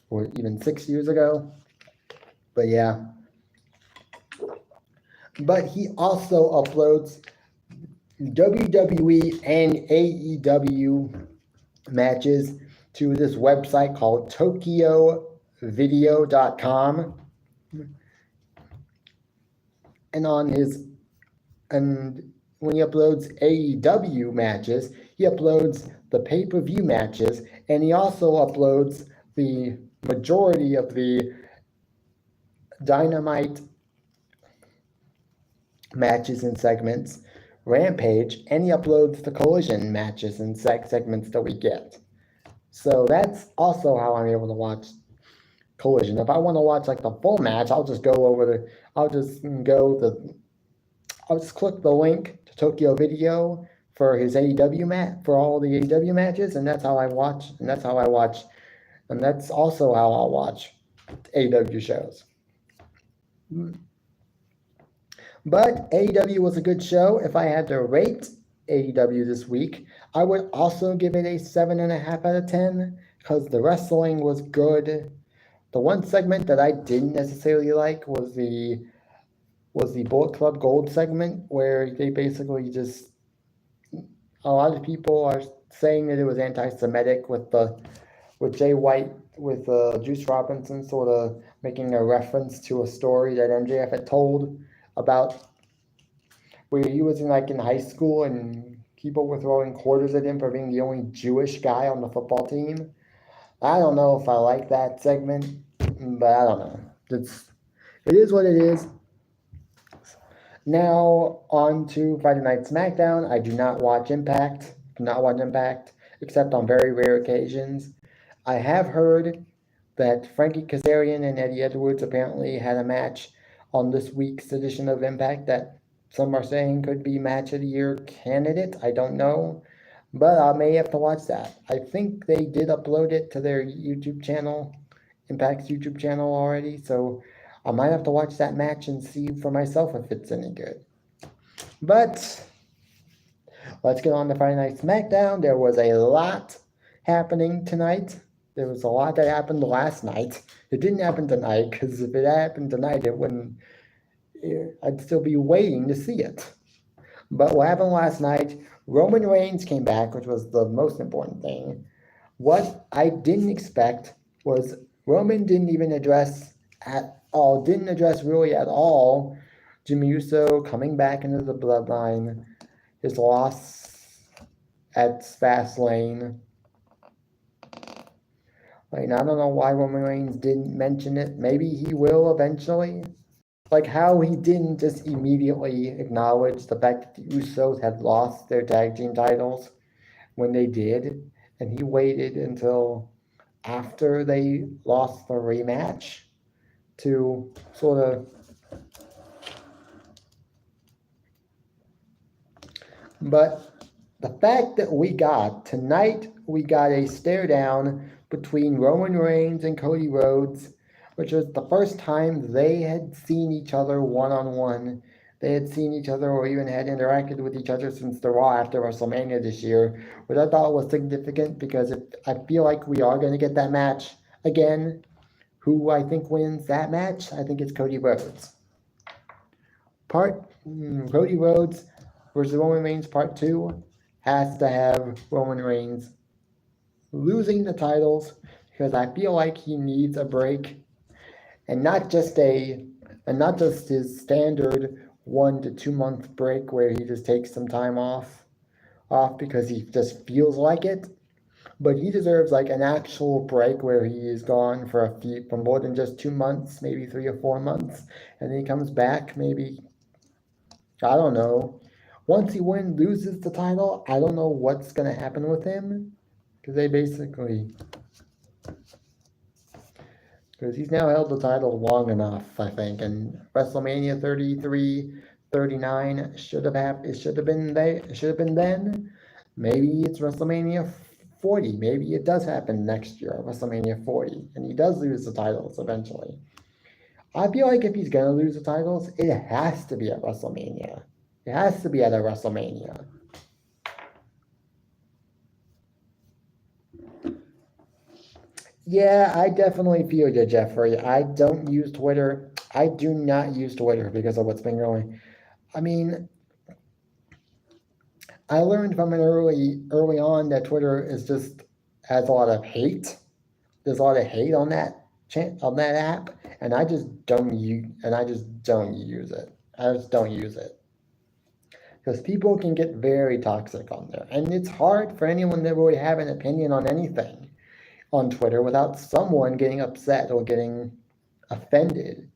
or even 6 years ago. But yeah. But he also uploads WWE and AEW matches to this website called TokyoVideo.com. And when he uploads AEW matches, he uploads the pay-per-view matches, and he also uploads the majority of the Dynamite matches and segments, Rampage, and he uploads the Collision matches and segments that we get. So that's also how I'm able to watch Collision. If I want to watch like the full match, I'll just click the link to Tokyo Video for his AEW for all the AEW matches, and that's how I watch. And that's also how I'll watch AEW shows. But AEW was a good show. If I had to rate AEW this week, I would also give it a 7.5 out of 10 because the wrestling was good. The one segment that I didn't necessarily like was the Bullet Club Gold segment, where they basically just, a lot of people are saying that it was anti-Semitic with Jay White, with Juice Robinson sort of making a reference to a story that MJF had told about where he was in high school and people were throwing quarters at him for being the only Jewish guy on the football team. I don't know if I like that segment, but I don't know. It is what it is. Now on to Friday Night SmackDown. I do not watch Impact. Except on very rare occasions. I have heard that Frankie Kazarian and Eddie Edwards apparently had a match on this week's edition of Impact that some are saying could be Match of the Year candidate. I don't know, but I may have to watch that. I think they did upload it to their YouTube channel, Impact's YouTube channel already, so I might have to watch that match and see for myself if it's any good. But let's get on to Friday Night SmackDown. There was a lot happening tonight. There was a lot that happened last night. It didn't happen tonight, because if it happened tonight, I'd still be waiting to see it. But what happened last night, Roman Reigns came back, which was the most important thing. What I didn't expect was Roman didn't address really at all Jimmy Uso coming back into the bloodline, his loss at Fastlane. Like, I don't know why Roman Reigns didn't mention it. Maybe he will eventually. Like how he didn't just immediately acknowledge the fact that the Usos had lost their tag team titles when they did, and he waited until after they lost the rematch to sort of. But the fact that we got tonight, we got a stare down between Roman Reigns and Cody Rhodes, which was the first time they had seen each other one on one. They had seen each other or even had interacted with each other since the Raw after WrestleMania this year, which I thought was significant because I feel like we are going to get that match again. Who I think wins that match? I think it's Cody Rhodes. Cody Rhodes versus Roman Reigns Part 2 has to have Roman Reigns losing the titles because I feel like he needs a break and not just his standard 1 to 2 month break where he just takes some time off because he just feels like it. But he deserves like an actual break where he is gone for more than just 2 months, maybe 3 or 4 months, and then he comes back maybe, I don't know. Once he loses the title, I don't know what's gonna happen with him because he's now held the title long enough, I think, and WrestleMania 33, 39 it should have been then. Maybe it's WrestleMania 40. Maybe it does happen next year, WrestleMania 40, and he does lose the titles eventually. I feel like if he's gonna lose the titles, it has to be at WrestleMania. It has to be at a WrestleMania. Yeah, I definitely feel you, Jeffrey. I don't use Twitter. I do not use Twitter because of what's been going. I mean, I learned from it early on that Twitter has a lot of hate. There's a lot of hate on that app, and I just don't use it. I just don't use it because people can get very toxic on there, and it's hard for anyone to really have an opinion on anything on Twitter without someone getting upset or getting offended.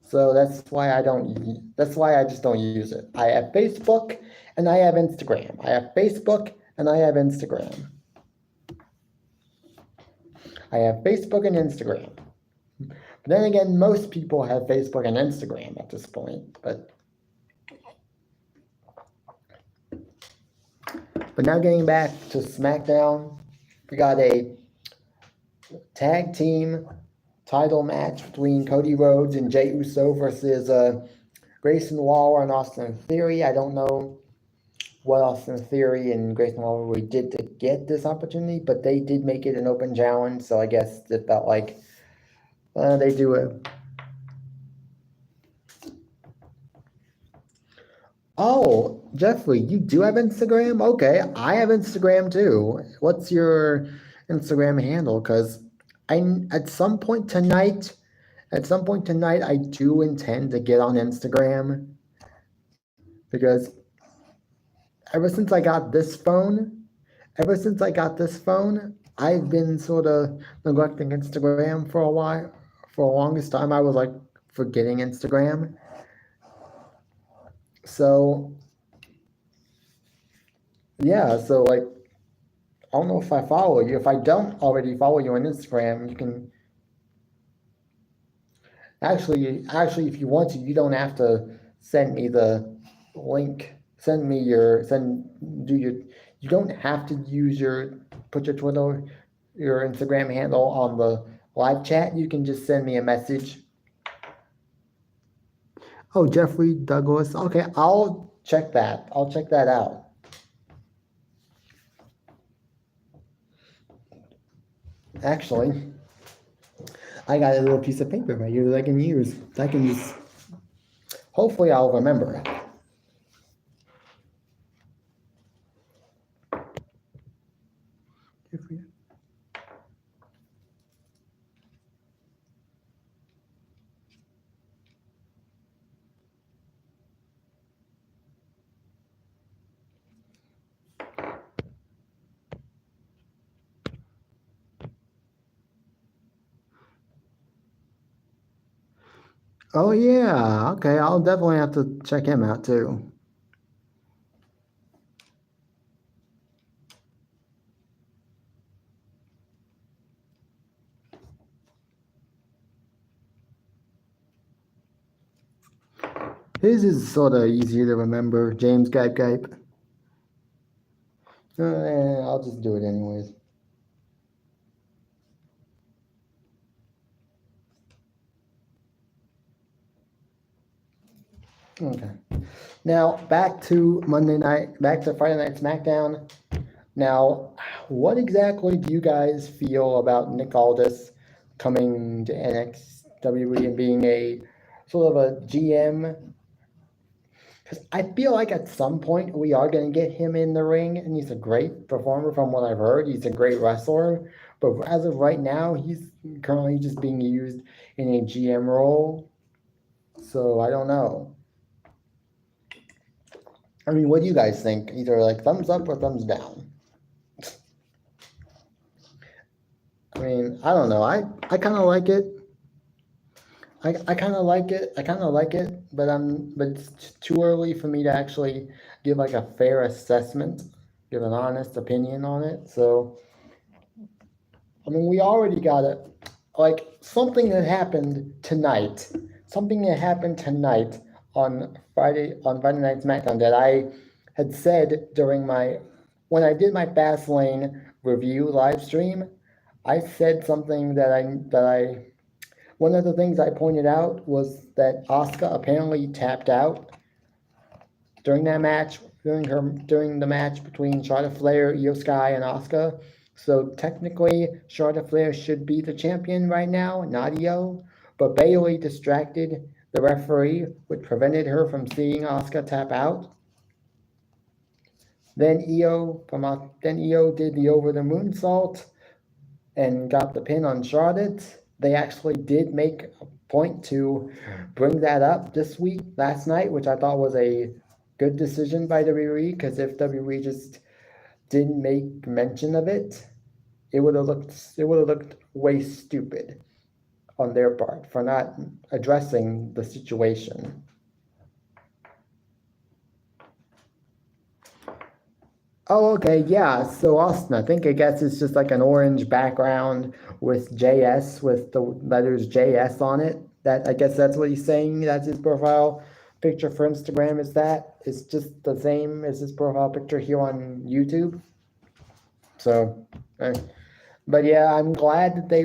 So that's why I just don't use it. I have Facebook and I have Instagram. I have Facebook and I have Instagram. I have Facebook and Instagram. But then again, most people have Facebook and Instagram at this point. But now getting back to SmackDown, we got a tag team title match between Cody Rhodes and Jey Uso versus Grayson Waller and Austin Theory. I don't know what Austin Theory and Grayson Waller really did to get this opportunity, but they did make it an open challenge, so I guess it felt like they do it. Oh, Jeffrey, you do have Instagram? Okay, I have Instagram too. What's your Instagram handle? Because at some point tonight, I do intend to get on Instagram because ever since I got this phone, I've been sort of neglecting Instagram for a while. For the longest time, I was like forgetting Instagram. So, yeah, so like, I don't know if I follow you. If I don't already follow you on Instagram, you can actually, if you want to, you don't have to send me the link. You don't have to put your Twitter, your Instagram handle on the live chat. You can just send me a message. Oh, Jeffrey Douglas. Okay, I'll check that. I'll check that out. Actually, I got a little piece of paper right here that I can use. Hopefully I'll remember it. Oh yeah, okay. I'll definitely have to check him out too. His is sort of easier to remember. James Gype Gype. I'll just do it anyways. Okay. Now back to back to Friday Night SmackDown. Now, what exactly do you guys feel about Nick Aldis coming to NXWE and being a sort of a GM? Because I feel like at some point we are going to get him in the ring, and he's a great performer from what I've heard. He's a great wrestler, but as of right now, he's currently just being used in a GM role. So I don't know. I mean, what do you guys think? Either like thumbs up or thumbs down? I mean, I don't know. I kind of like it. I kind of like it. I kind of like it, but it's too early for me to actually give like a fair assessment, give an honest opinion on it. So, I mean, we already got it. Like something that happened tonight, something that happened tonight on Friday Night SmackDown that I had said during when I did my Fastlane review live stream. I said something that I one of the things I pointed out was that Asuka apparently tapped out during that match, during the match between Charlotte Flair, Io Sky, and Asuka. So technically, Charlotte Flair should be the champion right now, not Io. But Bayley distracted the referee, which prevented her from seeing Asuka tap out. Then Io did the over the moonsault and got the pin on Charlotte. They actually did make a point to bring that up last night, which I thought was a good decision by WWE, because if WWE just didn't make mention of it, it would have looked way stupid on their part for not addressing the situation. Oh, okay, yeah. So Austin, I guess it's just like an orange background with JS with the letters JS on it. That I guess that's what he's saying. That's his profile picture for Instagram. Is that? It's just the same as his profile picture here on YouTube. So, but yeah, I'm glad they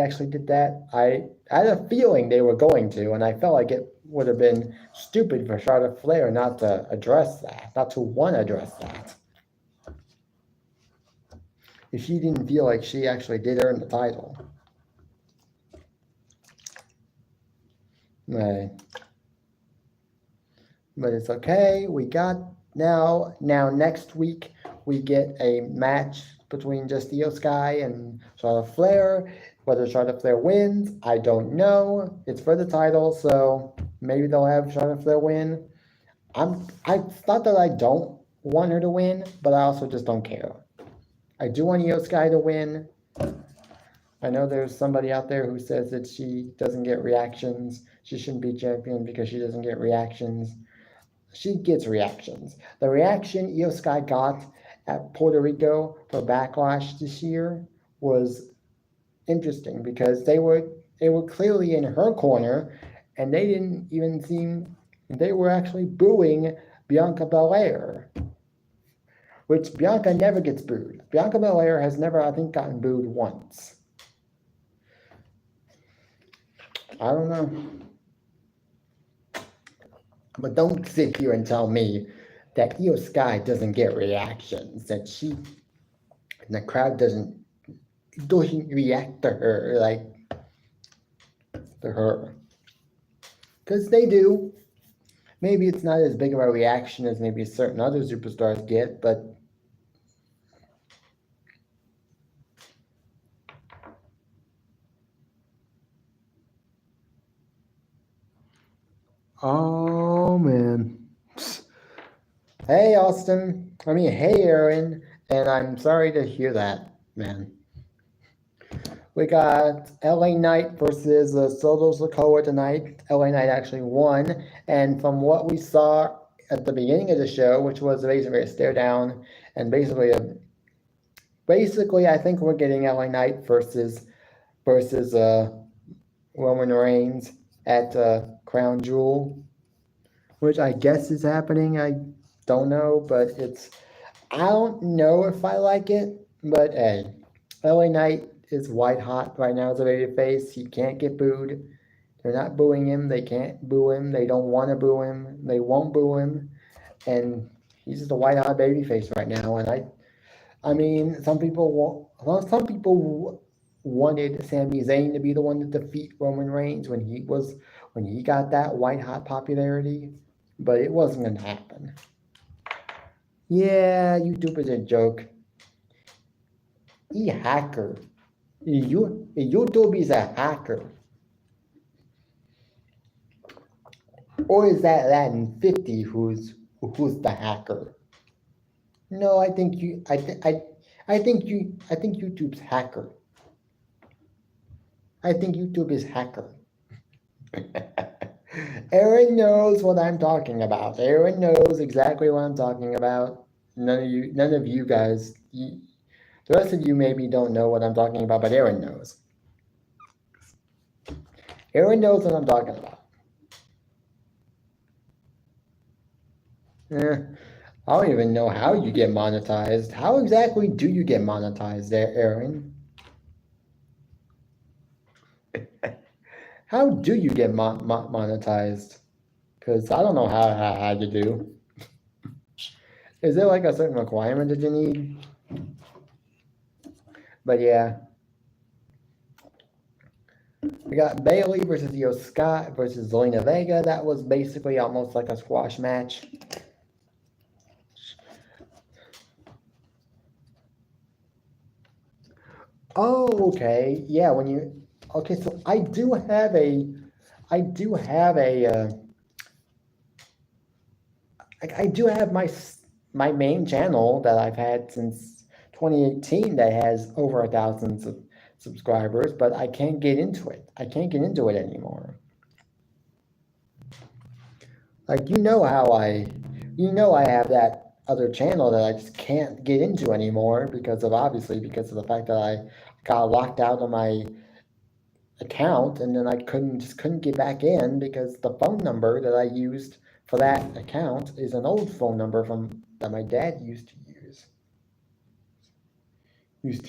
actually did that. I had a feeling they were going to, and I felt like it would have been stupid for Charlotte Flair not to address that, not to want to address that. If she didn't feel like she actually did earn the title. Right. But it's okay. We got now next week we get a match between just Io Sky and Charlotte Flair. Whether Charlotte Flair wins, I don't know. It's for the title, so maybe they'll have Charlotte Flair win. It's not that I don't want her to win, but I also just don't care. I do want Io Sky to win. I know there's somebody out there who says that she doesn't get reactions. She shouldn't be champion because she doesn't get reactions. She gets reactions. The reaction Io Sky got at Puerto Rico for Backlash this year was interesting because they were clearly in her corner, and they didn't even seem they were actually booing Bianca Belair, which Bianca never gets booed. Bianca Belair has never, I think, gotten booed once. I don't know. But don't sit here and tell me that Io Sky doesn't get reactions, that the crowd doesn't react to her like to her. Because they do. Maybe it's not as big of a reaction as maybe certain other superstars get, but oh man. Hey Austin. Hey Aaron. And I'm sorry to hear that, man. We got LA Knight versus Soto Sokoa tonight. LA Knight actually won, and from what we saw at the beginning of the show, which was basically a stare down, and basically I think we're getting LA Knight versus Roman Reigns at Crown Jewel, which I guess is happening. I don't know, but I don't know if I like it, but hey, LA Knight is white hot right now as a baby face. He can't get booed. They're not booing him. They can't boo him. They don't want to boo him. They won't boo him. And he's just a white hot baby face right now. And I mean, some people wanted Sami Zayn to be the one to defeat Roman Reigns when he got that white hot popularity, but it wasn't gonna happen. Yeah, YouTube is a joke. Hacker. YouTube is a hacker. Or is that Latin 50 who's the hacker? No, I think YouTube's hacker. I think YouTube is hacker. Aaron knows what I'm talking about. Aaron knows exactly what I'm talking about. None of you guys, the rest of you maybe don't know what I'm talking about, but Aaron knows. Aaron knows what I'm talking about. I don't even know how you get monetized. How exactly do you get monetized there, Aaron? How do you get monetized? Because I don't know how to do. Is there like a certain requirement that you need? But yeah. We got Bailey versus Io Scott versus Zelina Vega. That was basically almost like a squash match. Oh, okay. Yeah, so I do have my main channel that I've had since 2018 that has over 1,000 subscribers, but I can't get into it. I can't get into it anymore. Like I have that other channel that I just can't get into anymore because of the fact that I got locked out of my account and then I couldn't get back in because the phone number that I used for that account is an old phone number that my dad used to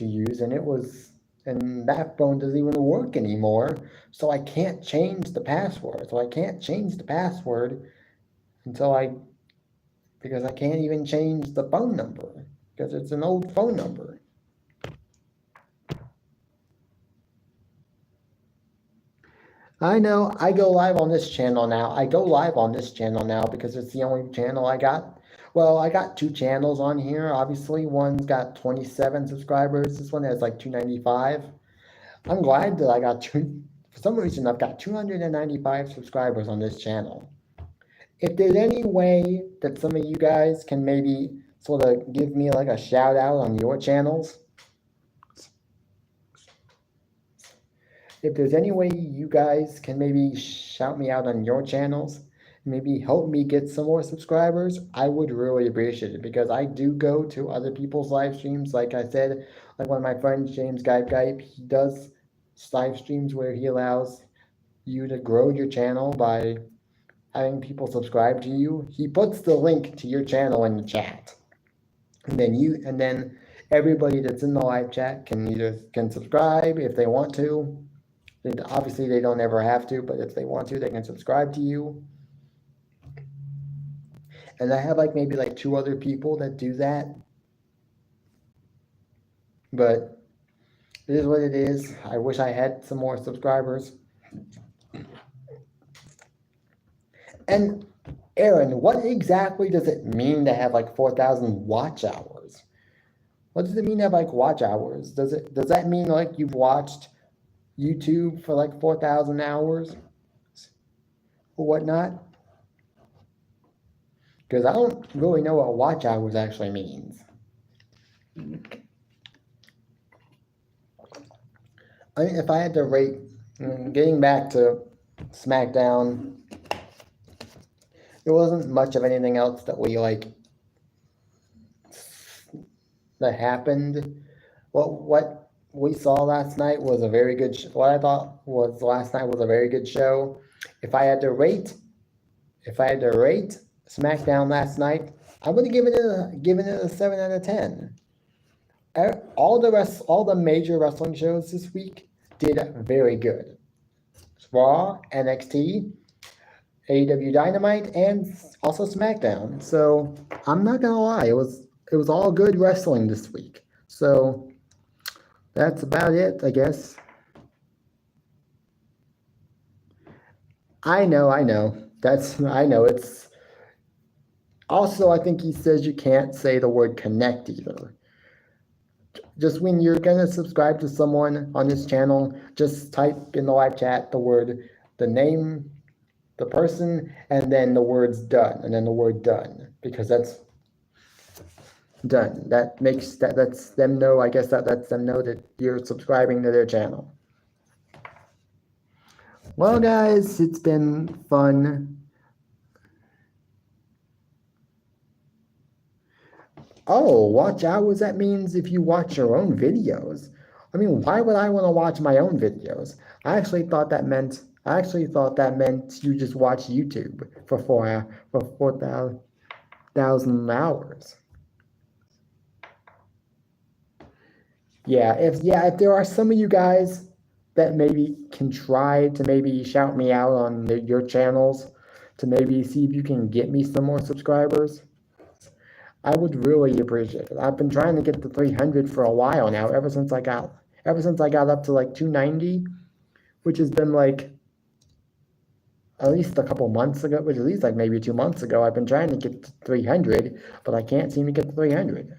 use and that phone doesn't even work anymore, so I can't change the password. Because I can't even change the phone number because it's an old phone number. I know. I go live on this channel now. Because it's the only channel I got. Well, I got two channels on here. Obviously, one's got 27 subscribers. This one has like 295. I'm glad that I got for some reason, I've got 295 subscribers on this channel. If there's any way that some of you guys can maybe sort of give me like a shout out on your channels, if there's any way you guys can maybe shout me out on your channels, maybe help me get some more subscribers, I would really appreciate it because I do go to other people's live streams. Like I said, like one of my friends, James Gype, he does live streams where he allows you to grow your channel by having people subscribe to you. He puts the link to your channel in the chat. And then everybody that's in the live chat can subscribe if they want to. Obviously, they don't ever have to, but if they want to, they can subscribe to you. And I have maybe two other people that do that. But it is what it is. I wish I had some more subscribers. And Aaron, what exactly does it mean to have 4,000 watch hours? What does it mean to have watch hours? Does that mean you've watched YouTube for 4,000 hours or whatnot? Because I don't really know what watch hours actually means. if I had to rate, getting back to SmackDown, there wasn't much of anything else that that happened. What we saw last night was a very good. What I thought was last night was a very good show. If I had to rate, if I had to rate SmackDown last night, I would have given it a 7 out of 10. All the major wrestling shows this week did very good. Raw, NXT, AEW Dynamite, and also SmackDown. So I'm not gonna lie, it was all good wrestling this week. So that's about it, I guess. I know. I know. It's also, I think he says you can't say the word connect either. Just when you're gonna subscribe to someone on this channel, just type in the live chat the name, the person, and then the words done, and then the word done, because that's done. That's them know, I guess that lets them know that you're subscribing to their channel. Well, guys, it's been fun. Oh, watch hours, that means if you watch your own videos. I mean, why would I want to watch my own videos? I actually thought that meant you just watch YouTube for 4,000 hours. Yeah, if there are some of you guys that maybe can try to maybe shout me out on your channels to maybe see if you can get me some more subscribers, I would really appreciate it. I've been trying to get to 300 for a while now, ever since I got up to like 290, which has been like at least a couple months ago, which at least like maybe 2 months ago. I've been trying to get to 300, but I can't seem to get to 300.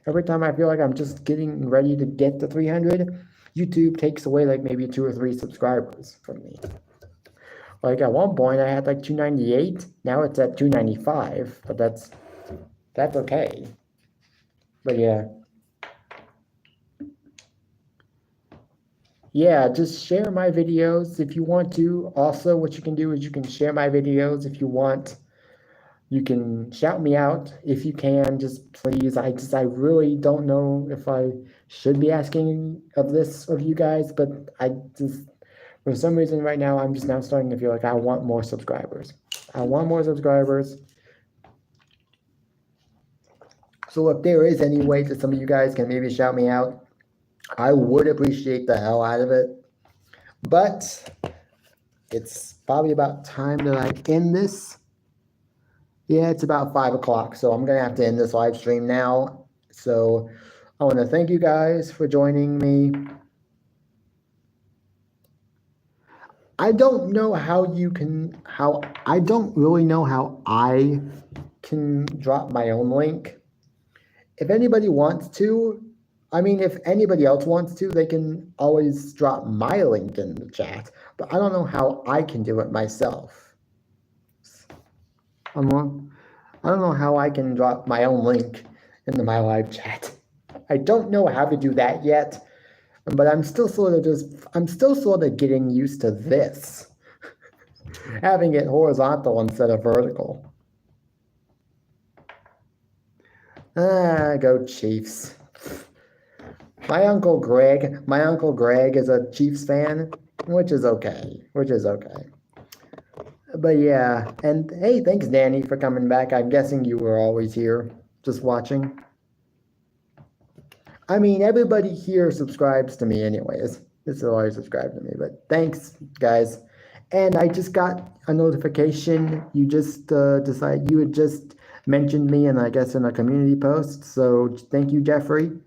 Every time I feel like I'm just getting ready to get to 300, YouTube takes away like maybe 2 or 3 subscribers from me. Like at one point I had like 298, now it's at 295, but that's okay. But yeah. Yeah, just share my videos if you want to. Also, what you can do is you can share my videos if you want. You can shout me out if you can, just please. I really don't know if I should be asking of you guys, but I just, for some reason right now, I'm just now starting to feel like I want more subscribers. I want more subscribers. So if there is any way that some of you guys can maybe shout me out, I would appreciate the hell out of it. But it's probably about time that I end this. Yeah, it's about 5 o'clock, so I'm going to have to end this live stream now. So I want to thank you guys for joining me. I don't know how I don't really know how I can drop my own link. If anybody wants to, I mean, if anybody else wants to, they can always drop my link in the chat, but I don't know how I can do it myself. I don't know how I can drop my own link into my live chat. I don't know how to do that yet, but I'm still sort of getting used to this. Having it horizontal instead of vertical. Go Chiefs. My Uncle Greg is a Chiefs fan, which is okay. But yeah, and hey, thanks Danny for coming back. I'm guessing you were always here, just watching. I mean, everybody here subscribes to me anyways. This will always subscribe to me, but thanks guys. And I just got a notification. You just you had just mentioned me, and I guess in a community post. So thank you, Jeffrey.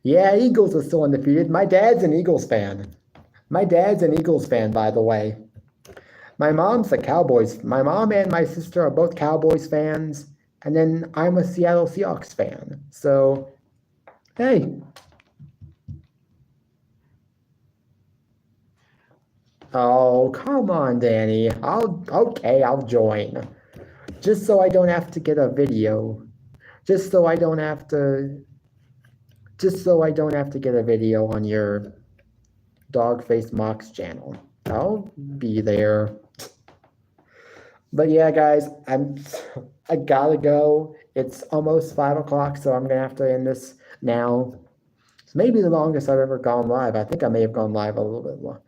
Yeah, Eagles are still undefeated. My dad's an Eagles fan. By the way. My mom's a Cowboys. My mom and my sister are both Cowboys fans, and then I'm a Seattle Seahawks fan. So, hey. Oh, come on, Danny. I'll join. Just so I don't have to get a video. Just so I don't have to just so I don't have to get a video on your Dogface Mox channel. I'll be there. But yeah, guys, I gotta go. It's almost 5 o'clock, so I'm gonna have to end this now. It's maybe the longest I've ever gone live. I think I may have gone live a little bit long.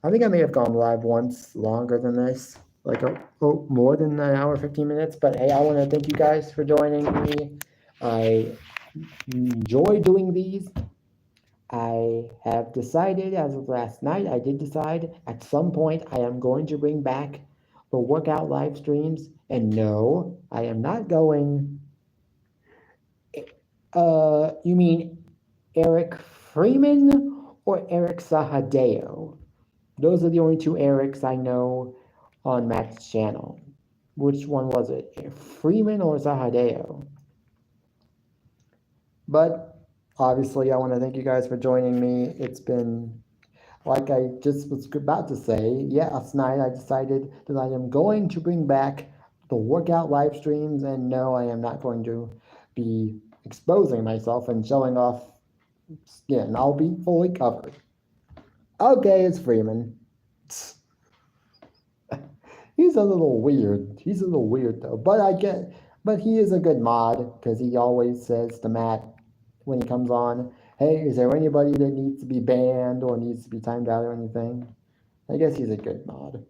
I think I may have gone live once longer than this, like more than an hour, 15 minutes. But hey, I want to thank you guys for joining me. I enjoy doing these. I have decided, as of last night, I did decide at some point I am going to bring back the workout live streams. And no, I am not going. You mean Eric Freeman or Eric Sahadeo? Those are the only two Erics I know on Matt's channel. Which one was it? Freeman or Sahadeo? But obviously, I want to thank you guys for joining me. It's been, like I just was about to say, yeah, last night I decided that I am going to bring back the workout live streams, and no, I am not going to be exposing myself and showing off skin. I'll be fully covered. Okay, it's Freeman. He's a little weird. He's a little weird though, but he is a good mod because he always says to Matt when he comes on, hey, is there anybody that needs to be banned or needs to be timed out or anything? I guess he's a good mod.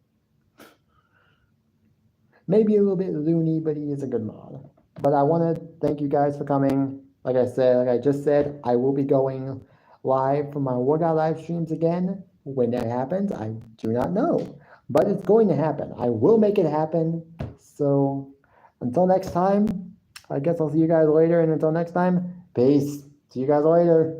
Maybe a little bit loony, but he is a good mod. But I want to thank you guys for coming. Like I just said, I will be going live for my workout live streams again. When that happens, I do not know. But it's going to happen. I will make it happen. So until next time, I guess I'll see you guys later. And until next time, peace. See you guys later.